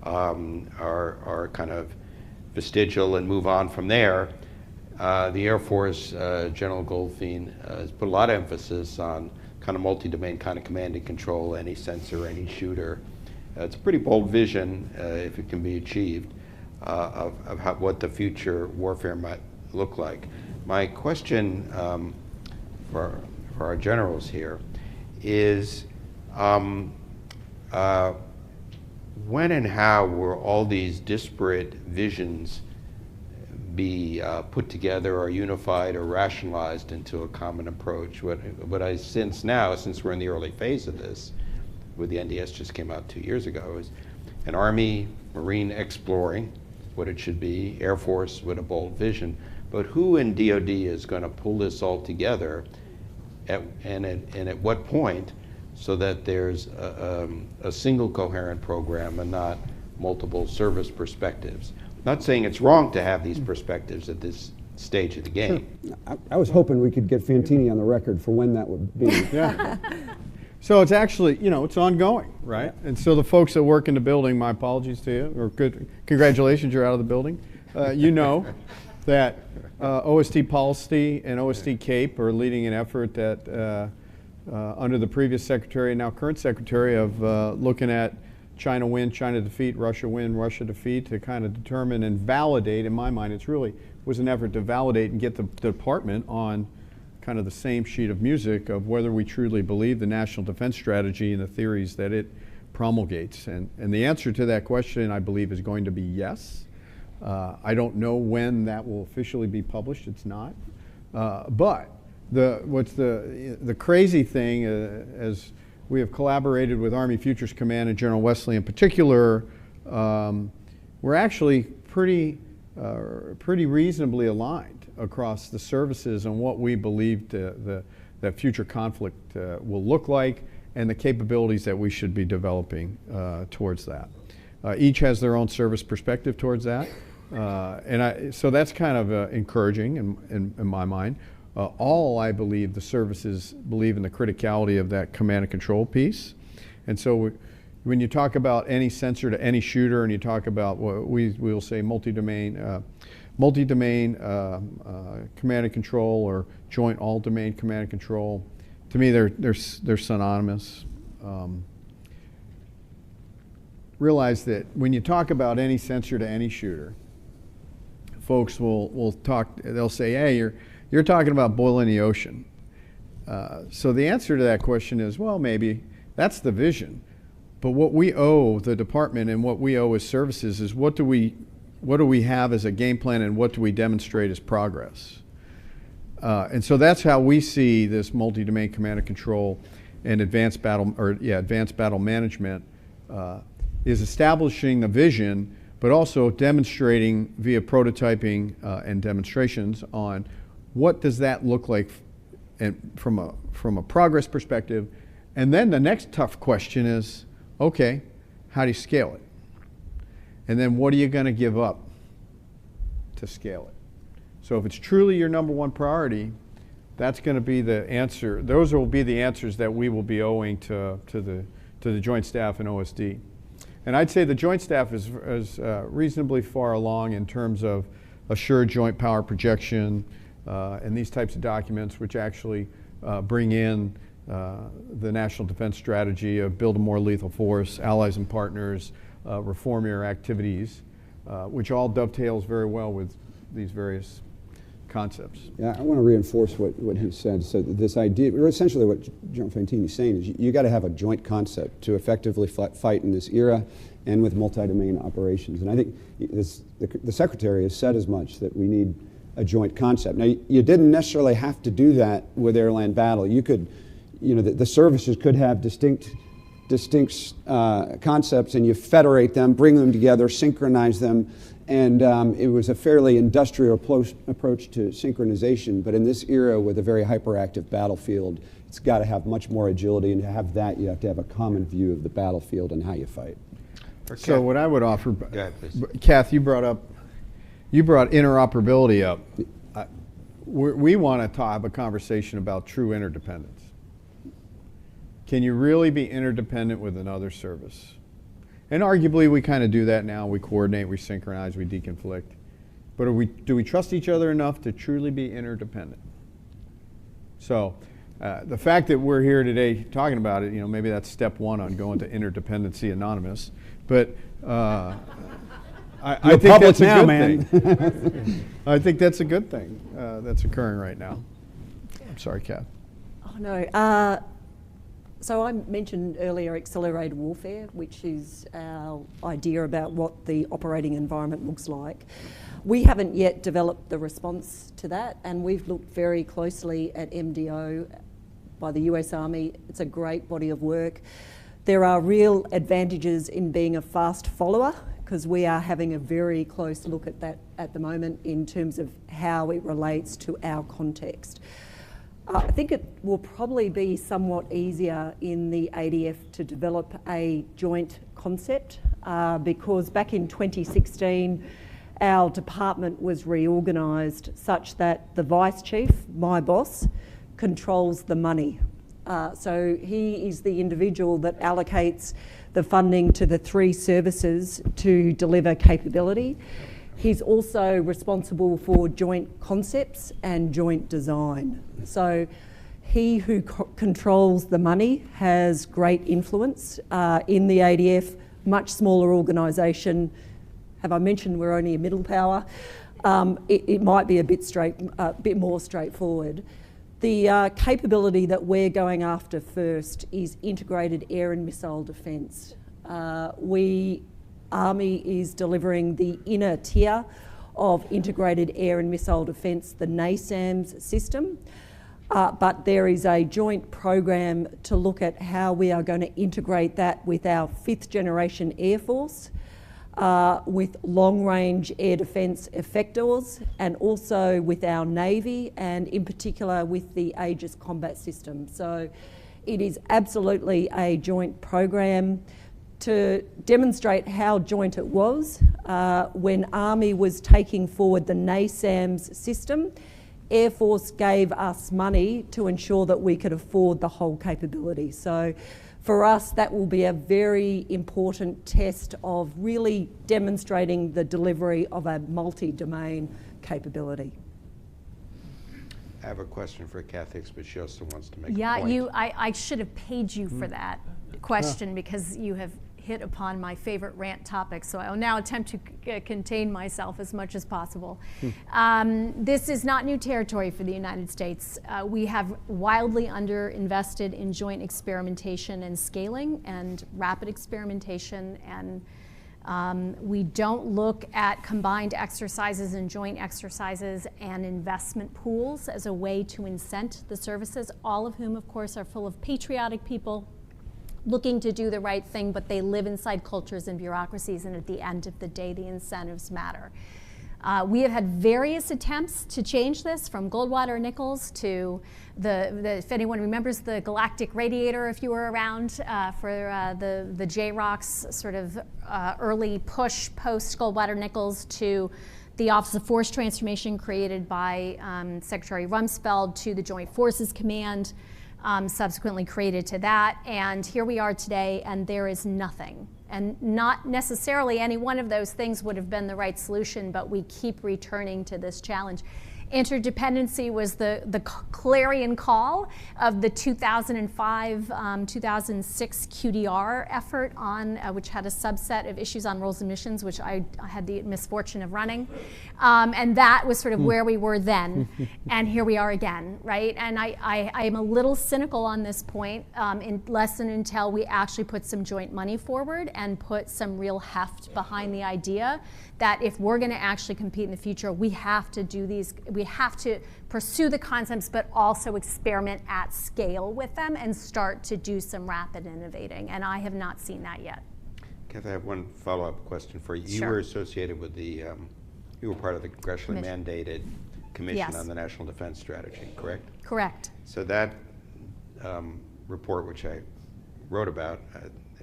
are kind of vestigial and move on from there. The Air Force, General Goldfein, has put a lot of emphasis on kind of multi-domain kind of command and control, any sensor, any shooter. It's a pretty bold vision, if it can be achieved, of what the future warfare might look like. My question for our generals here is, when and how will all these disparate visions be put together or unified or rationalized into a common approach? What I sense now, since we're in the early phase of this, where the NDS just came out 2 years ago, is an Army, Marine exploring what it should be, Air Force with a bold vision, but who in DoD is going to pull this all together, and at what point, so that there's a single coherent program and not multiple service perspectives? Not saying it's wrong to have these perspectives at this stage of the game. Sure. I was hoping we could get Fantini on the record for when that would be. Yeah. So it's actually, it's ongoing, right? And so the folks that work in the building, my apologies to you, or good, congratulations, you're out of the building. You know that OST Policy and OST CAPE are leading an effort that under the previous secretary and now current secretary of looking at China win, China defeat, Russia win, Russia defeat, to kind of determine and validate. In my mind, it's really was an effort to validate and get the department on kind of the same sheet of music of whether we truly believe the national defense strategy and the theories that it promulgates. And the answer to that question, I believe, is going to be yes. I don't know when that will officially be published. It's not. But what's the crazy thing, as we have collaborated with Army Futures Command and General Wesley in particular, we're actually pretty reasonably aligned across the services on what we believe that future conflict will look like and the capabilities that we should be developing towards that. Each has their own service perspective towards that, so that's kind of encouraging in my mind. I believe the services believe in the criticality of that command and control piece. And so when you talk about any sensor to any shooter, and you talk about what we'll say multi-domain command and control, or joint all-domain command and control, to me they're synonymous. Realize that when you talk about any sensor to any shooter, folks they'll say, hey, you're talking about boiling the ocean. So the answer to that question is, well, maybe that's the vision. But what we owe the department and what we owe as services is what do we have as a game plan, and what do we demonstrate as progress? And so that's how we see this multi-domain command and control and advanced battle management is establishing the vision, but also demonstrating via prototyping and demonstrations on what does that look like, and from a progress perspective. And then the next tough question is, okay, how do you scale it? And then what are you going to give up to scale it? So if it's truly your number one priority, that's going to be the answer. Those will be the answers that we will be owing to the Joint Staff and OSD. And I'd say the Joint Staff is reasonably far along in terms of assured joint power projection and these types of documents, which actually bring in the national defense strategy of build a more lethal force, allies and partners, reform your activities, which all dovetails very well with these various concepts. Yeah, I want to reinforce what he said. So this idea, or essentially what General Fantini is saying, is you got to have a joint concept to effectively fight in this era and with multi-domain operations. And I think the Secretary has said as much, that we need a joint concept. Now, you didn't necessarily have to do that with air-land battle. You could, the services could have distinct distinct concepts, and you federate them, bring them together, synchronize them, and it was a fairly industrial approach to synchronization. But in this era, with a very hyperactive battlefield, it's got to have much more agility, and to have that, you have to have a common view of the battlefield and how you fight. So what I would offer, Go ahead, please. Kath, you brought interoperability up. We want to have a conversation about true interdependence. Can you really be interdependent with another service? And arguably, we kind of do that now. We coordinate, we synchronize, we deconflict. But do we trust each other enough to truly be interdependent? So the fact that we're here today talking about it, maybe that's step one on going to Interdependency Anonymous. But I think that's a good thing. I think that's a good thing that's occurring right now. I'm sorry, Kath. Oh, no. So I mentioned earlier accelerated warfare, which is our idea about what the operating environment looks like. We haven't yet developed the response to that, and we've looked very closely at MDO by the US Army. It's a great body of work. There are real advantages in being a fast follower, because we are having a very close look at that at the moment in terms of how it relates to our context. I think it will probably be somewhat easier in the ADF to develop a joint concept because back in 2016, our department was reorganised such that the Vice Chief, my boss, controls the money. So he is the individual that allocates the funding to the 3 services to deliver capability. He's also responsible for joint concepts and joint design. So he who controls the money has great influence in the ADF, much smaller organisation. Have I mentioned we're only a middle power? It might be a bit more straightforward. The capability that we're going after first is integrated air and missile defence. Army is delivering the inner tier of integrated air and missile defence, the NASAMS system, but there is a joint program to look at how we are going to integrate that with our 5th generation Air Force, with long-range air defence effectors, and also with our Navy, and in particular with the Aegis combat system. So it is absolutely a joint program. To demonstrate how joint it was, when Army was taking forward the NASAMS system, Air Force gave us money to ensure that we could afford the whole capability. So for us, that will be a very important test of really demonstrating the delivery of a multi-domain capability. I have a question for Kathy, but she also wants to make a point. Yeah, I should have paid you for that question because you have hit upon my favorite rant topic, so I'll now attempt to contain myself as much as possible. This is not new territory for the United States. We have wildly underinvested in joint experimentation and scaling and rapid experimentation, and we don't look at combined exercises and joint exercises and investment pools as a way to incent the services, all of whom, of course, are full of patriotic people looking to do the right thing, but they live inside cultures and bureaucracies, and at the end of the day, the incentives matter. We have had various attempts to change this, from Goldwater Nichols to if anyone remembers the galactic radiator, if you were around, for the JROC's sort of early push post Goldwater Nichols, to the Office of Force Transformation created by Secretary Rumsfeld, to the Joint Forces Command, subsequently created to that, and here we are today, and there is nothing. And not necessarily any one of those things would have been the right solution, but we keep returning to this challenge. Interdependency was the clarion call of the 2005-2006 QDR effort, which had a subset of issues on roles and missions, which I had the misfortune of running. And that was sort of where we were then, and here we are again, right? And I am a little cynical on this point, unless and until we actually put some joint money forward and put some real heft behind the idea that if we're going to actually compete in the future, we have to do these. We we have to pursue the concepts, but also experiment at scale with them and start to do some rapid innovating. And I have not seen that yet. Kathy, I have one follow-up question for you. Sure. You were associated with the, you were part of the congressionally mandated Commission Yes. on the National Defense Strategy, correct? Correct. So that report, which I wrote about,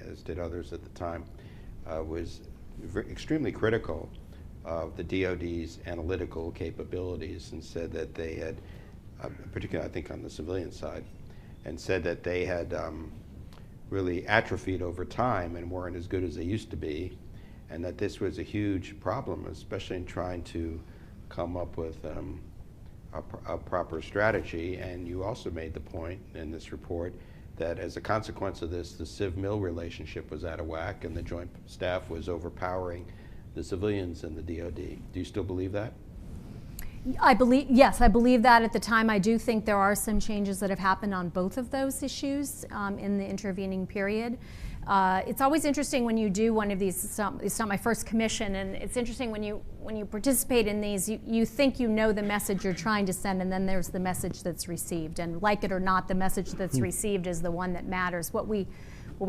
as did others at the time, was extremely critical of the DoD's analytical capabilities, and said that they had, particularly I think on the civilian side, and said that they had really atrophied over time and weren't as good as they used to be, and that this was a huge problem, especially in trying to come up with a proper strategy. And you also made the point in this report that as a consequence of this, the civ-mil relationship was out of whack and the Joint Staff was overpowering the civilians in the DoD. Do you still believe that? Yes, I believe that at the time. I do think there are some changes that have happened on both of those issues in the intervening period. It's always interesting when you do one of these. It's not my first commission, and it's interesting when you participate in these. You think you know the message you're trying to send, and then there's the message that's received. And like it or not, the message that's received is the one that matters. What we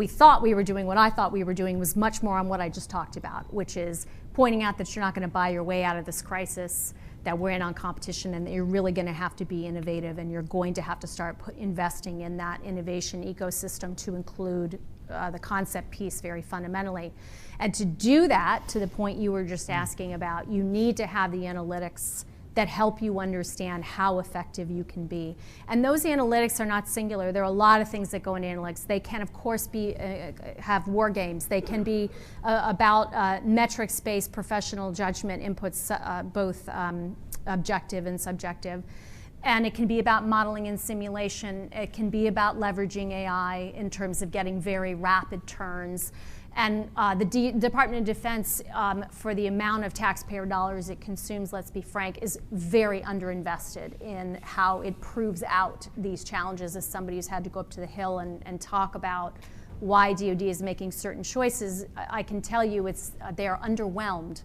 thought we were doing, what I thought we were doing, was much more on what I just talked about, which is pointing out that you're not going to buy your way out of this crisis, that we're in on competition, and that you're really going to have to be innovative, and you're going to have to start investing in that innovation ecosystem to include the concept piece very fundamentally. And to do that, to the point you were just asking about, you need to have the analytics that help you understand how effective you can be. And those analytics are not singular. There are a lot of things that go into analytics. They can, of course, be have war games. They can be about metrics-based professional judgment inputs, both objective and subjective. And it can be about modeling and simulation. It can be about leveraging AI in terms of getting very rapid turns. And the Department of Defense, for the amount of taxpayer dollars it consumes, let's be frank, is very underinvested in how it proves out these challenges. As somebody who's had to go up to the Hill and talk about why DoD is making certain choices, I can tell you they are underwhelmed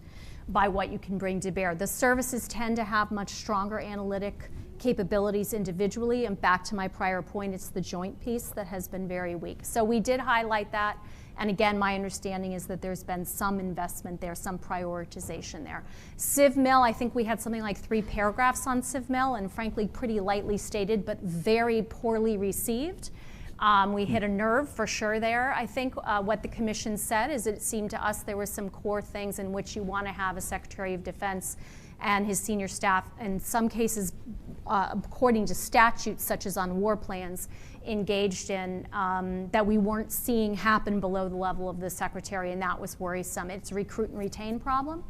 by what you can bring to bear. The services tend to have much stronger analytic capabilities individually, and back to my prior point, it's the joint piece that has been very weak. So we did highlight that. And again, my understanding is that there's been some investment there, some prioritization there. Civ-mil, I think we had something like 3 paragraphs on Civ-mil, and frankly, pretty lightly stated, but very poorly received. We hit a nerve for sure there. I think what the commission said is it seemed to us there were some core things in which you want to have a Secretary of Defense and his senior staff, in some cases, according to statutes, such as on war plans, engaged in, that we weren't seeing happen below the level of the Secretary, and that was worrisome. It's a recruit and retain problem.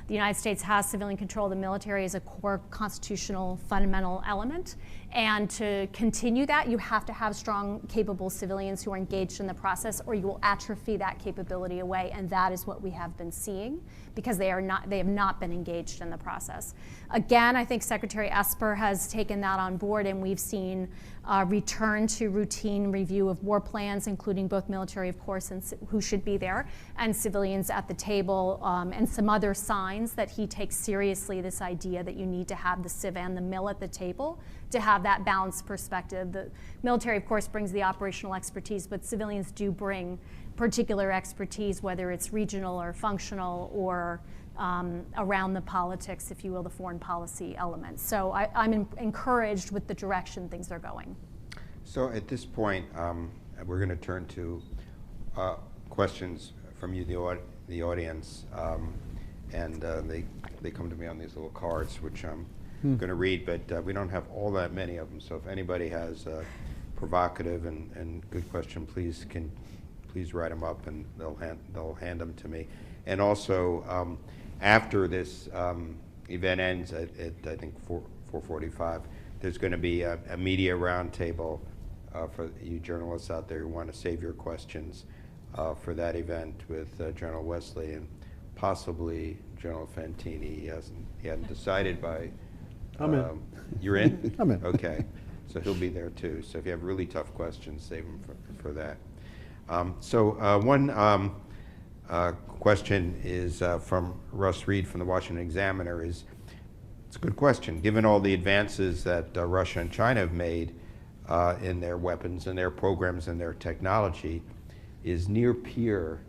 The United States has civilian control of the military as a core constitutional fundamental element. And to continue that, you have to have strong, capable civilians who are engaged in the process, or you will atrophy that capability away. And that is what we have been seeing, because they have not been engaged in the process. Again, I think Secretary Esper has taken that on board, and we've seen return to routine review of war plans, including both military, of course, and who should be there, and civilians at the table, and some other signs that he takes seriously this idea that you need to have the civ and the mil at the table to have that balanced perspective. The military, of course, brings the operational expertise, but civilians do bring particular expertise, whether it's regional or functional or around the politics, if you will, the foreign policy elements. So I'm encouraged with the direction things are going. So at this point, we're going to turn to questions from you, the audience, and they come to me on these little cards, which I'm going to read, but we don't have all that many of them. So if anybody has a provocative and good question, please write them up, and they'll hand them to me. And also, after this event ends at I think 4:45, there's going to be a media roundtable for you journalists out there who want to save your questions for that event with General Wesley and possibly General Fantini. He hadn't decided by. I'm in. You're in? I'm in. Okay. So he'll be there too. So if you have really tough questions, save them for that. One question is from Russ Reed from the Washington Examiner. It's It's a good question. Given all the advances that Russia and China have made in their weapons and their programs and their technology, is near peer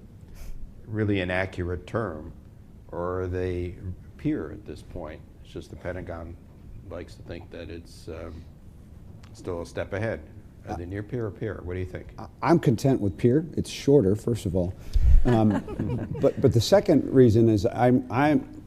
really an accurate term, or are they peer at this point? It's just the Pentagon likes to think that it's still a step ahead. Are they near peer or peer? What do you think? I'm content with peer. It's shorter, first of all. But the second reason is I'm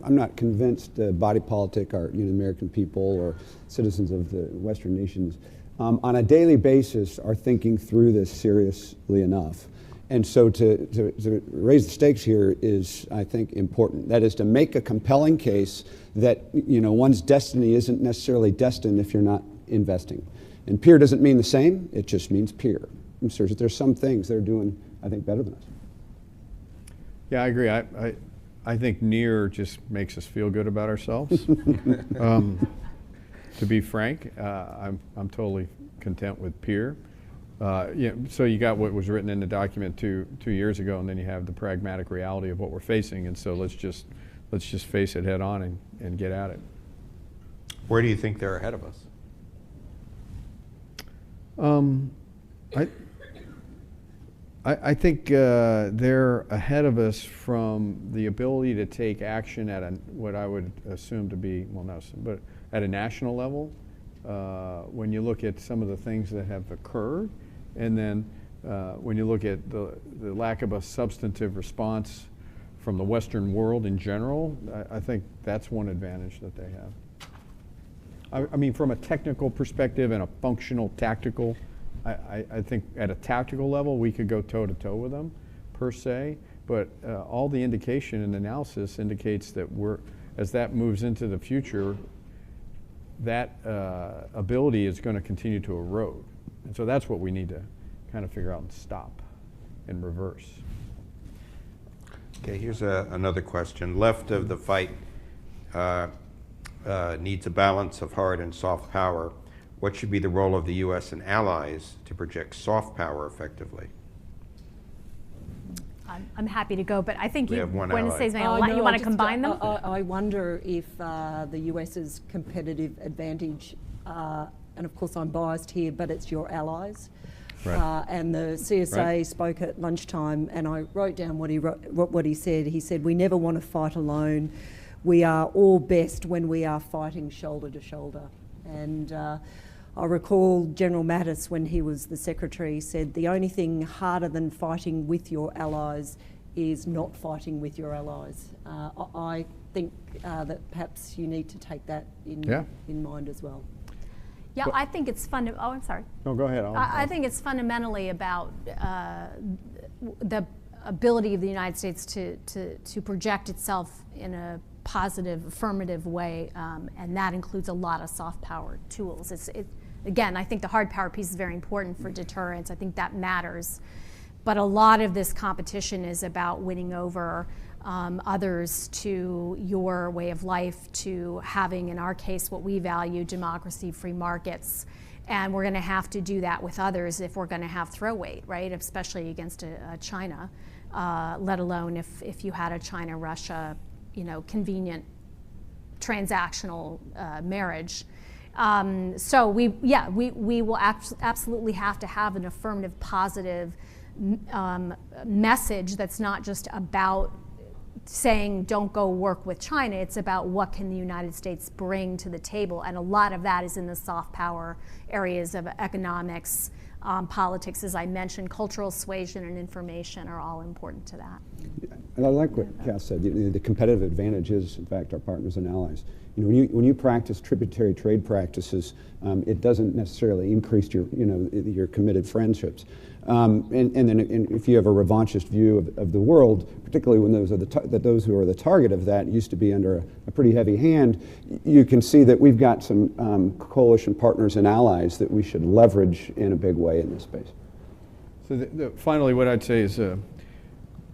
not convinced body politic or American people or citizens of the Western nations on a daily basis are thinking through this seriously enough. And so to raise the stakes here is, I think, important. That is to make a compelling case that one's destiny isn't necessarily destined if you're not investing. And peer doesn't mean the same, it just means peer. And so there's some things they're doing, I think, better than us. Yeah, I agree. I think near just makes us feel good about ourselves. To be frank, I'm totally content with peer. So you got what was written in the document two years ago, and then you have the pragmatic reality of what we're facing, and so let's just face it head on and get at it. Where do you think they're ahead of us? I think they're ahead of us from the ability to take action at what I would assume to be, well, not assume, but at a national level. When you look at some of the things that have occurred, and then when you look at the lack of a substantive response from the Western world in general, I think that's one advantage that they have. I mean, from a technical perspective and a functional, tactical, I think at a tactical level we could go toe-to-toe with them, per se, but all the indication and analysis indicates that as that moves into the future, that ability is going to continue to erode. And so that's what we need to kind of figure out and stop and reverse. Okay, here's another question. Left of the fight needs a balance of hard and soft power. What should be the role of the U.S. and allies to project soft power effectively? I'm happy to go, but I think you want to combine them? I wonder if the US's competitive advantage, and of course I'm biased here, but it's your allies. Right. And the CSA spoke at lunchtime, and I wrote down what he said. He said, "We never want to fight alone. We are all best when we are fighting shoulder to shoulder." And I recall General Mattis, when he was the Secretary, said the only thing harder than fighting with your allies is not fighting with your allies. I think that perhaps you need to take that in mind as well. Yeah, I think it's oh, I'm sorry. No, go ahead. I think it's fundamentally about the ability of the United States to project itself in a positive, affirmative way, and that includes a lot of soft power tools. Again, I think the hard power piece is very important for deterrence. I think that matters. But a lot of this competition is about winning over others to your way of life, to having, in our case, what we value, democracy, free markets. And we're going to have to do that with others if we're going to have throw weight, right? Especially against China, let alone if you had a China-Russia, convenient transactional marriage. So we will absolutely have to have an affirmative, positive message that's not just about saying don't go work with China. It's about what can the United States bring to the table, and a lot of that is in the soft power areas of economics, politics, as I mentioned. Cultural suasion and information are all important to that. Yeah, and I like what Cass said. The competitive advantage is, in fact, our partners and allies. When you practice tributary trade practices, it doesn't necessarily increase your committed friendships. And then if you have a revanchist view of the world, particularly when those who are the target of that used to be under a pretty heavy hand, you can see that we've got some coalition partners and allies that we should leverage in a big way in this space. So finally, what I'd say is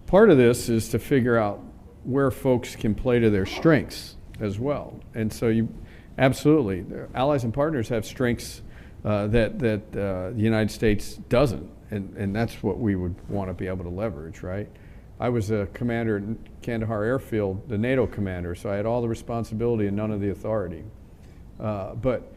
part of this is to figure out where folks can play to their strengths as well. And so absolutely, allies and partners have strengths that the United States doesn't. And that's what we would want to be able to leverage, right? I was a commander at Kandahar Airfield, the NATO commander, so I had all the responsibility and none of the authority. But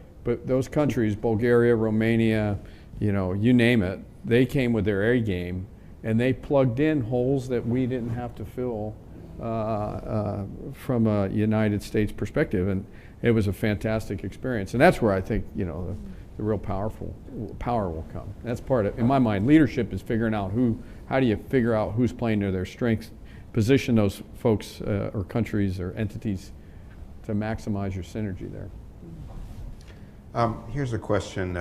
those countries, Bulgaria, Romania, you name it, they came with their A game, and they plugged in holes that we didn't have to fill from a United States perspective, and it was a fantastic experience. And that's where I think the real power will come. That's part of, in my mind, leadership is figuring out how do you figure out who's playing to their strengths, position those folks or countries or entities to maximize your synergy there. Here's a question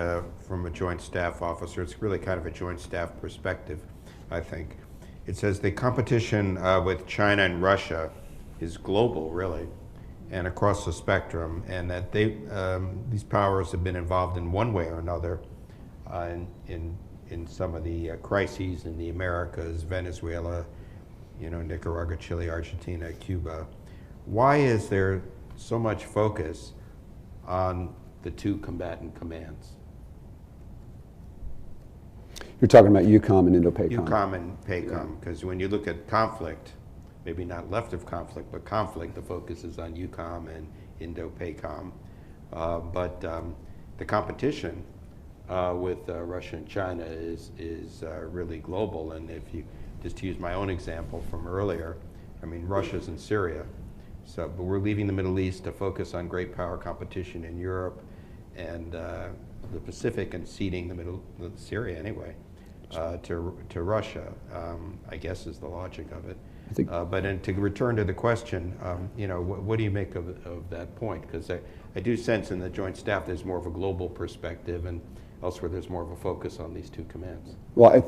from a Joint Staff Officer. It's really kind of a Joint Staff perspective, I think. It says the competition with China and Russia is global, really, and across the spectrum, and that these powers have been involved in one way or another in some of the crises in the Americas, Venezuela, Nicaragua, Chile, Argentina, Cuba. Why is there so much focus on the two combatant commands? You're talking about EUCOM and INDOPACOM. EUCOM and PACOM, because when you look at conflict, maybe not left of conflict, but conflict, the focus is on EUCOM and INDOPACOM. But the competition with Russia and China is really global. And if you just to use my own example from earlier, I mean, Russia's in Syria. So, but we're leaving the Middle East to focus on great power competition in Europe and the Pacific, and ceding Syria anyway, to Russia, I guess is the logic of it. But to return to the question, what do you make of that point? Because I do sense in the Joint Staff there's more of a global perspective, and elsewhere there's more of a focus on these two commands. Well, I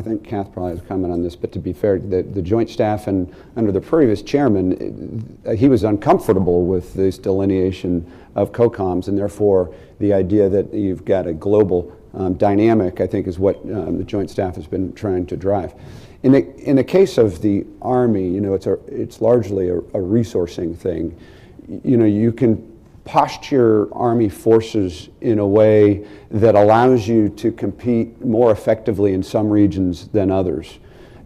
think Kath probably has a comment on this, but to be fair, the Joint Staff and under the previous chairman, he was uncomfortable with this delineation of COCOMs, and therefore the idea that you've got a global dynamic, I think, is what the Joint Staff has been trying to drive. In the case of the Army, it's largely a resourcing thing. You can posture Army forces in a way that allows you to compete more effectively in some regions than others.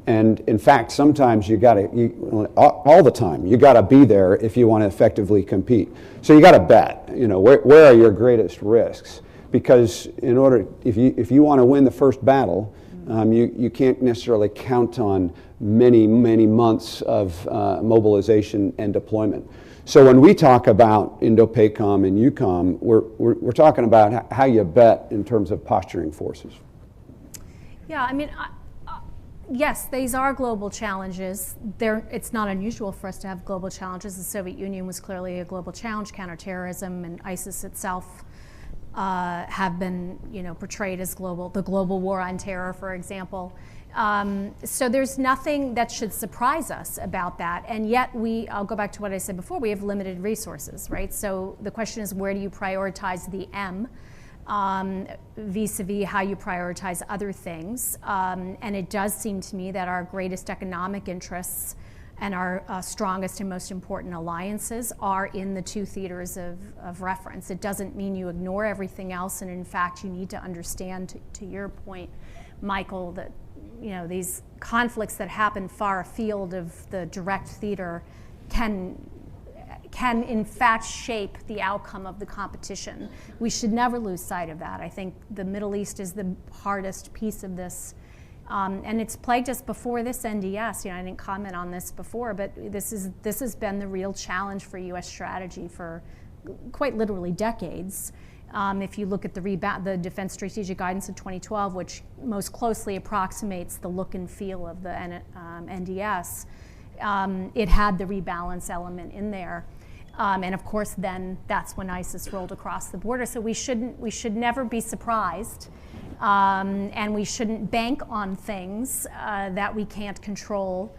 And in fact, sometimes all the time, you gotta be there if you want to effectively compete. So you gotta bet, where are your greatest risks? Because if you want to win the first battle, you can't necessarily count on many months of mobilization and deployment. So when we talk about INDOPACOM and EUCOM, we're talking about how you bet in terms of posturing forces. Yeah, I mean, yes, these are global challenges. It's not unusual for us to have global challenges. The Soviet Union was clearly a global challenge. Counterterrorism and ISIS itself have been, portrayed as the global war on terror, for example. So there's nothing that should surprise us about that, and yet I'll go back to what I said before, we have limited resources, right? So the question is, where do you prioritize the M vis-a-vis how you prioritize other things? And it does seem to me that our greatest economic interests and our strongest and most important alliances are in the two theaters of reference. It doesn't mean you ignore everything else, and in fact, you need to understand, to your point, Michael, that these conflicts that happen far afield of the direct theater can in fact shape the outcome of the competition. We should never lose sight of that. I think the Middle East is the hardest piece of this, and it's plagued us before this NDS. I didn't comment on this before, but this has been the real challenge for U.S. strategy for quite literally decades. If you look at the Defense Strategic Guidance of 2012, which most closely approximates the look and feel of the NDS, it had the rebalance element in there. And of course, then that's when ISIS rolled across the border. So we should never be surprised, and we shouldn't bank on things that we can't control.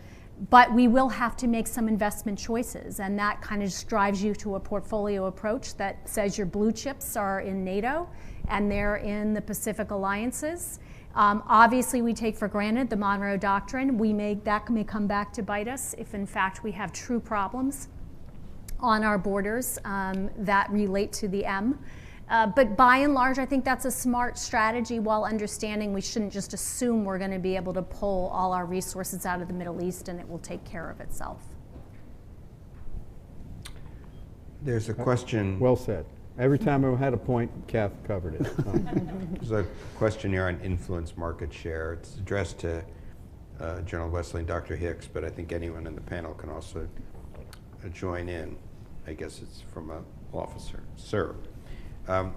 But we will have to make some investment choices, and that kind of just drives you to a portfolio approach that says your blue chips are in NATO and they're in the Pacific alliances. Obviously, we take for granted the Monroe Doctrine. That may come back to bite us if, in fact, we have true problems on our borders that relate to the M. But by and large, I think that's a smart strategy, while understanding we shouldn't just assume we're going to be able to pull all our resources out of the Middle East and it will take care of itself. There's a question. Well said. Every time I had a point, Kath covered it. So. There's a question here on influence market share. It's addressed to General Wesley and Dr. Hicks, but I think anyone in the panel can also join in. I guess it's from an officer. Sir,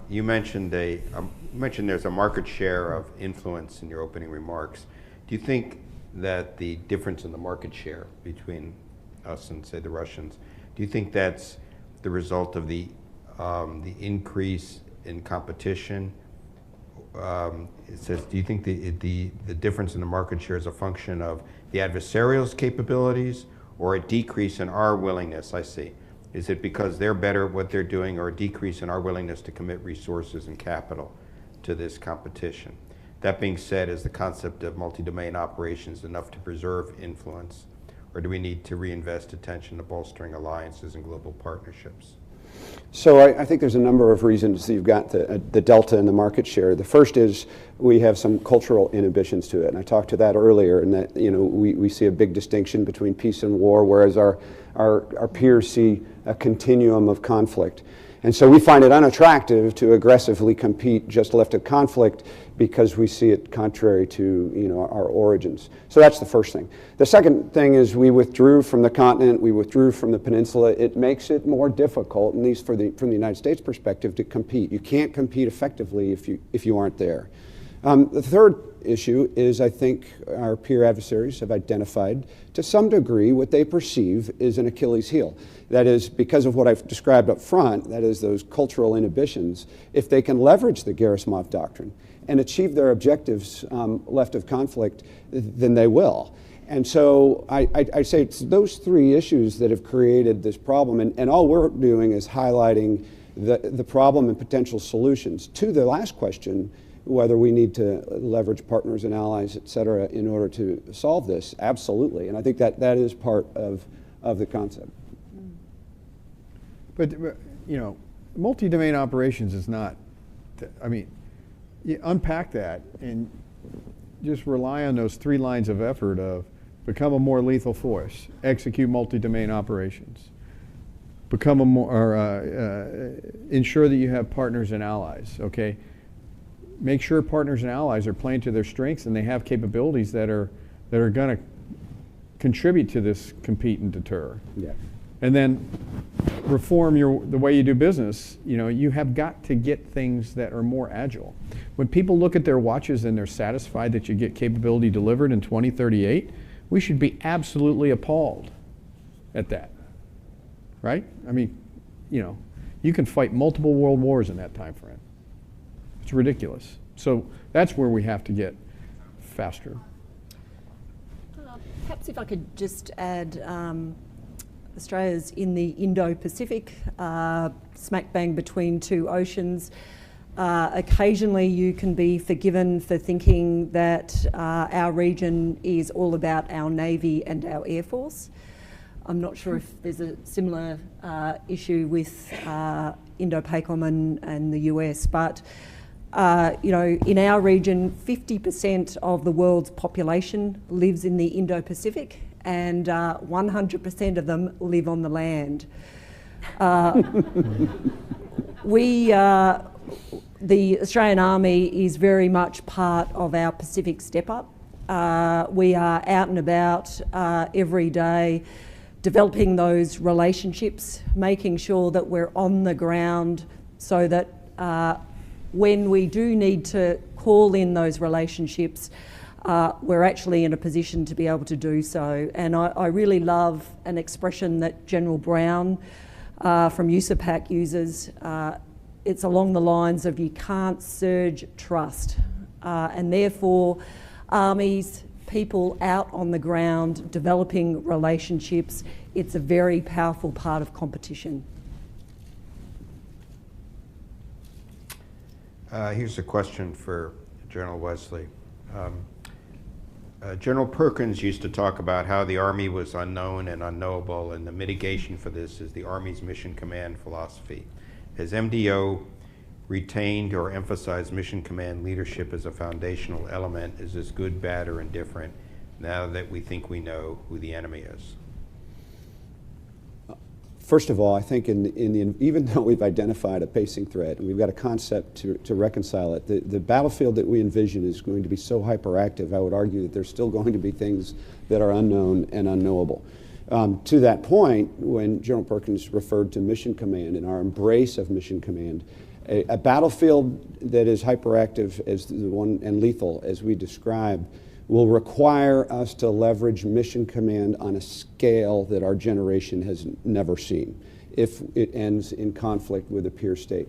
you mentioned there's a market share of influence in your opening remarks. Do you think that the difference in the market share between us and, say, the Russians, do you think that's the result of the increase in competition? It says, do you think the difference in the market share is a function of the adversarial's capabilities or a decrease in our willingness? I see. Is it because they're better at what they're doing, or a decrease in our willingness to commit resources and capital to this competition? That being said, is the concept of multi-domain operations enough to preserve influence, or do we need to reinvest attention to bolstering alliances and global partnerships? So I think there's a number of reasons that you've got the delta in the market share. The first is we have some cultural inhibitions to it, and I talked to that earlier, and that we see a big distinction between peace and war, whereas our peers see a continuum of conflict. And so we find it unattractive to aggressively compete just left of conflict because we see it contrary to our origins. So that's the first thing. The second thing is we withdrew from the continent, we withdrew from the peninsula. It makes it more difficult, at least from the United States perspective, to compete. You can't compete effectively if you aren't there. The third issue is I think our peer adversaries have identified to some degree what they perceive is an Achilles heel. That is, because of what I've described up front, that is those cultural inhibitions, if they can leverage the Gerasimov doctrine and achieve their objectives left of conflict, then they will. And so I say it's those three issues that have created this problem, and all we're doing is highlighting the problem and potential solutions. To the last question, whether we need to leverage partners and allies, et cetera, in order to solve this, absolutely. And I think that is part of the concept. But multi-domain operations is not, you unpack that and just rely on those three lines of effort of become a more lethal force, execute multi-domain operations, become a more, ensure that you have partners and allies, okay? Make sure partners and allies are playing to their strengths and they have capabilities that are going to contribute to this compete and deter. Yeah. And then reform the way you do business. You have got to get things that are more agile. When people look at their watches and they're satisfied that you get capability delivered in 2038, we should be absolutely appalled at that, right? You can fight multiple world wars in that time frame. It's ridiculous. So that's where we have to get faster. Perhaps if I could just add, Australia's in the Indo-Pacific, smack bang between two oceans. Occasionally you can be forgiven for thinking that our region is all about our Navy and our Air Force. I'm not sure if there's a similar issue with Indo-PACOM and the US, but in our region, 50% of the world's population lives in the Indo-Pacific, and 100% of them live on the land. The Australian Army is very much part of our Pacific Step Up. We are out and about every day developing those relationships, making sure that we're on the ground so that when we do need to call in those relationships, we're actually in a position to be able to do so. And I really love an expression that General Brown from USAPAC uses. It's along the lines of you can't surge trust. And therefore, armies, people out on the ground developing relationships, it's a very powerful part of competition. Here's a question for General Wesley. General Perkins used to talk about how the Army was unknown and unknowable, and the mitigation for this is the Army's mission command philosophy. Has MDO retained or emphasized mission command leadership as a foundational element? Is this good, bad, or indifferent now that we think we know who the enemy is? First of all, I think even though we've identified a pacing threat and we've got a concept to reconcile it, the battlefield that we envision is going to be so hyperactive, I would argue that there's still going to be things that are unknown and unknowable. To that point, when General Perkins referred to mission command and our embrace of mission command, a battlefield that is hyperactive as the one and lethal as we described will require us to leverage mission command on a scale that our generation has never seen if it ends in conflict with a peer state.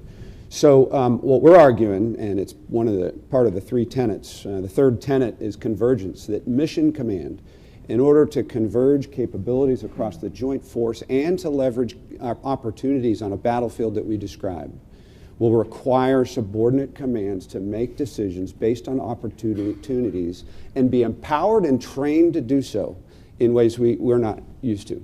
So what we're arguing, and it's part of the three tenets, the third tenet is convergence, that mission command, in order to converge capabilities across the joint force and to leverage our opportunities on a battlefield that we describe, will require subordinate commands to make decisions based on opportunities and be empowered and trained to do so in ways we're not used to.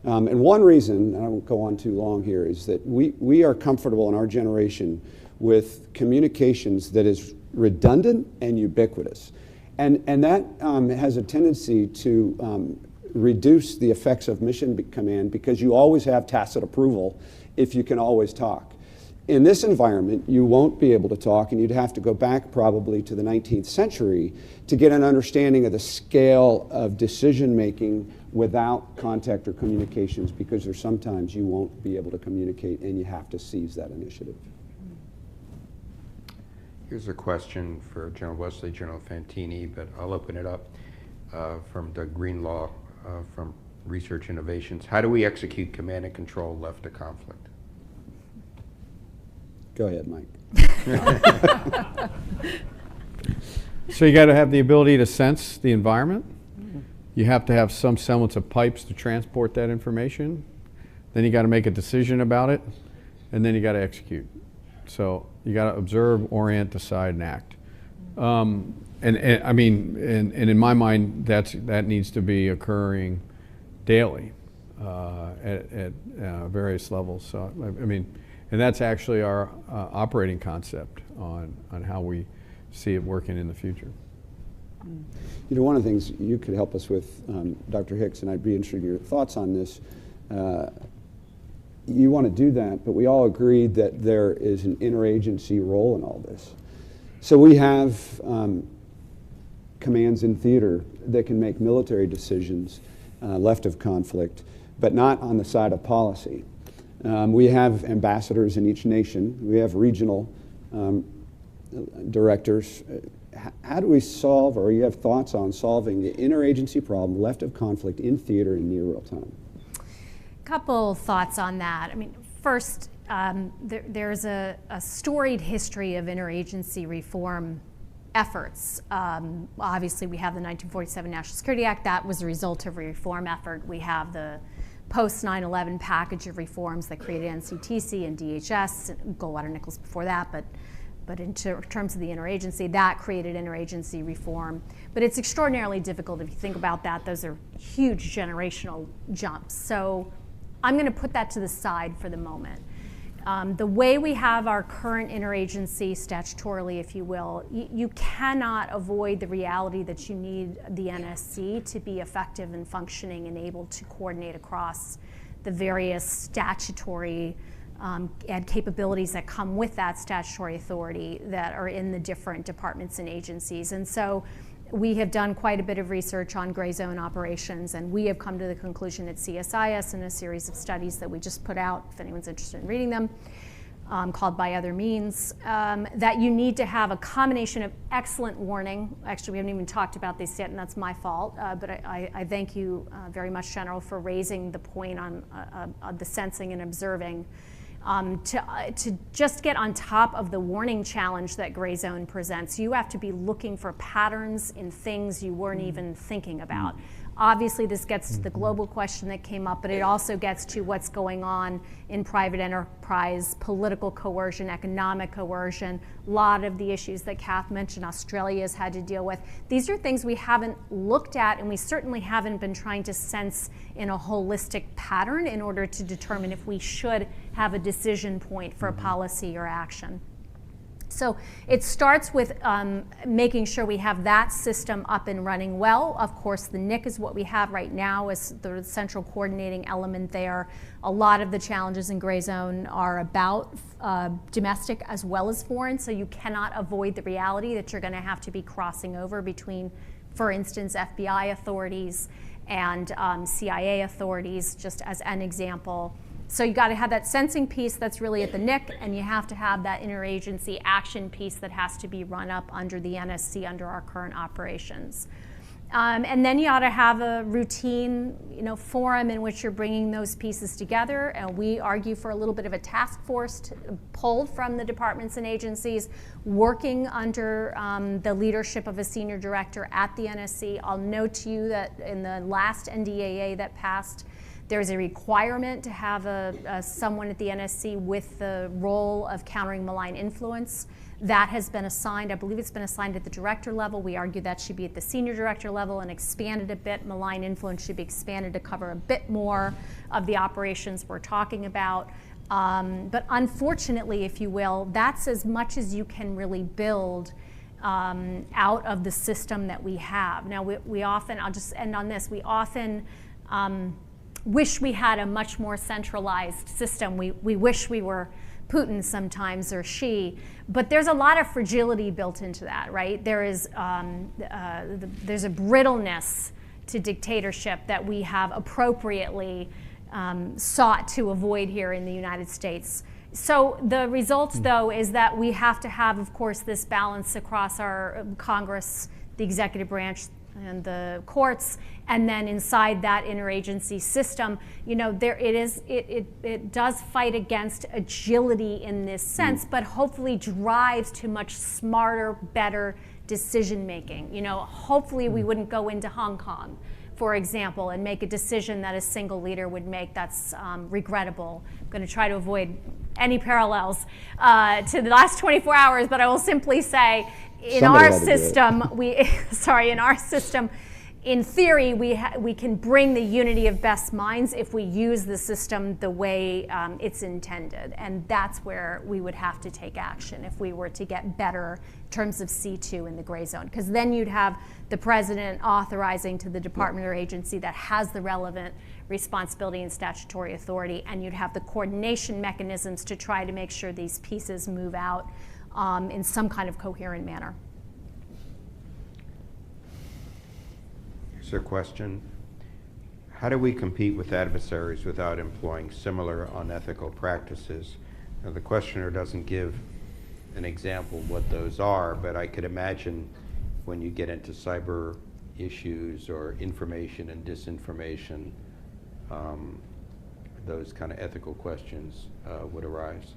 And one reason, and I won't go on too long here, is that we are comfortable in our generation with communications that is redundant and ubiquitous. And that has a tendency to reduce the effects of mission command because you always have tacit approval if you can always talk. In this environment, you won't be able to talk, and you'd have to go back probably to the 19th century to get an understanding of the scale of decision-making without contact or communications, because there's sometimes you won't be able to communicate and you have to seize that initiative. Here's a question for General Wesley, General Fantini, but I'll open it up from Doug Greenlaw from Research Innovations. How do we execute command and control left of conflict? Go ahead, Mike. So you got to have the ability to sense the environment. You have to have some semblance of pipes to transport that information. Then you got to make a decision about it, and then you got to execute. So you got to observe, orient, decide, and act. And in my mind, that needs to be occurring daily at various levels. So and that's actually our operating concept on how we see it working in the future. You know, one of the things you could help us with, Dr. Hicks, and I'd be interested in your thoughts on this. You want to do that, but we all agreed that there is an interagency role in all this. So we have commands in theater that can make military decisions left of conflict, but not on the side of policy. We have ambassadors in each nation. We have regional directors. How do we solve, or you have thoughts on solving the interagency problem left of conflict in theater in near real time? Couple thoughts on that. I mean, first, there's a storied history of interagency reform efforts. Obviously, we have the 1947 National Security Act. That was a result of a reform effort. We have the post 9/11 package of reforms that created NCTC and DHS, Goldwater-Nichols before that, but in terms of the interagency, that created interagency reform. But it's extraordinarily difficult if you think about that. Those are huge generational jumps. So I'm going to put that to the side for the moment. The way we have our current interagency statutorily, if you will, you cannot avoid the reality that you need the NSC to be effective and functioning and able to coordinate across the various statutory and capabilities that come with that statutory authority that are in the different departments and agencies. And so we have done quite a bit of research on gray zone operations, and we have come to the conclusion at CSIS in a series of studies that we just put out, if anyone's interested in reading them, called By Other Means, that you need to have a combination of excellent warning. Actually, we haven't even talked about this yet, and that's my fault, but I thank you very much, General, for raising the point on the sensing and observing. To just get on top of the warning challenge that gray zone presents, you have to be looking for patterns in things you weren't even thinking about. Obviously, this gets to the global question that came up, but it also gets to what's going on in private enterprise, political coercion, economic coercion, a lot of the issues that Kath mentioned Australia has had to deal with. These are things we haven't looked at, and we certainly haven't been trying to sense in a holistic pattern in order to determine if we should have a decision point for a policy or action. So it starts with making sure we have that system up and running well. Of course, the NIC is what we have right now as the central coordinating element there. A lot of the challenges in gray zone are about domestic as well as foreign, so you cannot avoid the reality that you're going to have to be crossing over between, for instance, FBI authorities and CIA authorities, just as an example. So you got to have that sensing piece that's really at the NIC, and you have to have that interagency action piece that has to be run up under the NSC under our current operations. And then you ought to have a routine, forum in which you're bringing those pieces together. And we argue for a little bit of a task force pulled from the departments and agencies, working under the leadership of a senior director at the NSC. I'll note to you that in the last NDAA that passed, there's a requirement to have someone at the NSC with the role of countering malign influence. That has been assigned, I believe it's been assigned at the director level. We argue that should be at the senior director level and expanded a bit. Malign influence should be expanded to cover a bit more of the operations we're talking about. But unfortunately, if you will, that's as much as you can really build out of the system that we have. Now, we often, I'll just end on this, we often wish we had a much more centralized system. We wish we were Putin sometimes, or Xi, but there's a lot of fragility built into that, right? There's a brittleness to dictatorship that we have appropriately sought to avoid here in the United States. So the results, though, is that we have to have, of course, this balance across our Congress, the executive branch, and the courts, and then inside that interagency system, it does fight against agility in this sense, but hopefully drives to much smarter, better decision making. Hopefully we wouldn't go into Hong Kong, for example, and make a decision that a single leader would make that's regrettable. I'm going to try to avoid any parallels to the last 24 hours, but I will simply say, in our system, in theory, we can bring the unity of best minds if we use the system the way it's intended. And that's where we would have to take action if we were to get better in terms of C2 in the gray zone. Because then you'd have the president authorizing to the department or agency that has the relevant responsibility and statutory authority, and you'd have the coordination mechanisms to try to make sure these pieces move out in some kind of coherent manner. Here's a question. How do we compete with adversaries without employing similar unethical practices? Now, the questioner doesn't give an example of what those are, but I could imagine when you get into cyber issues or information and disinformation, those kind of ethical questions would arise.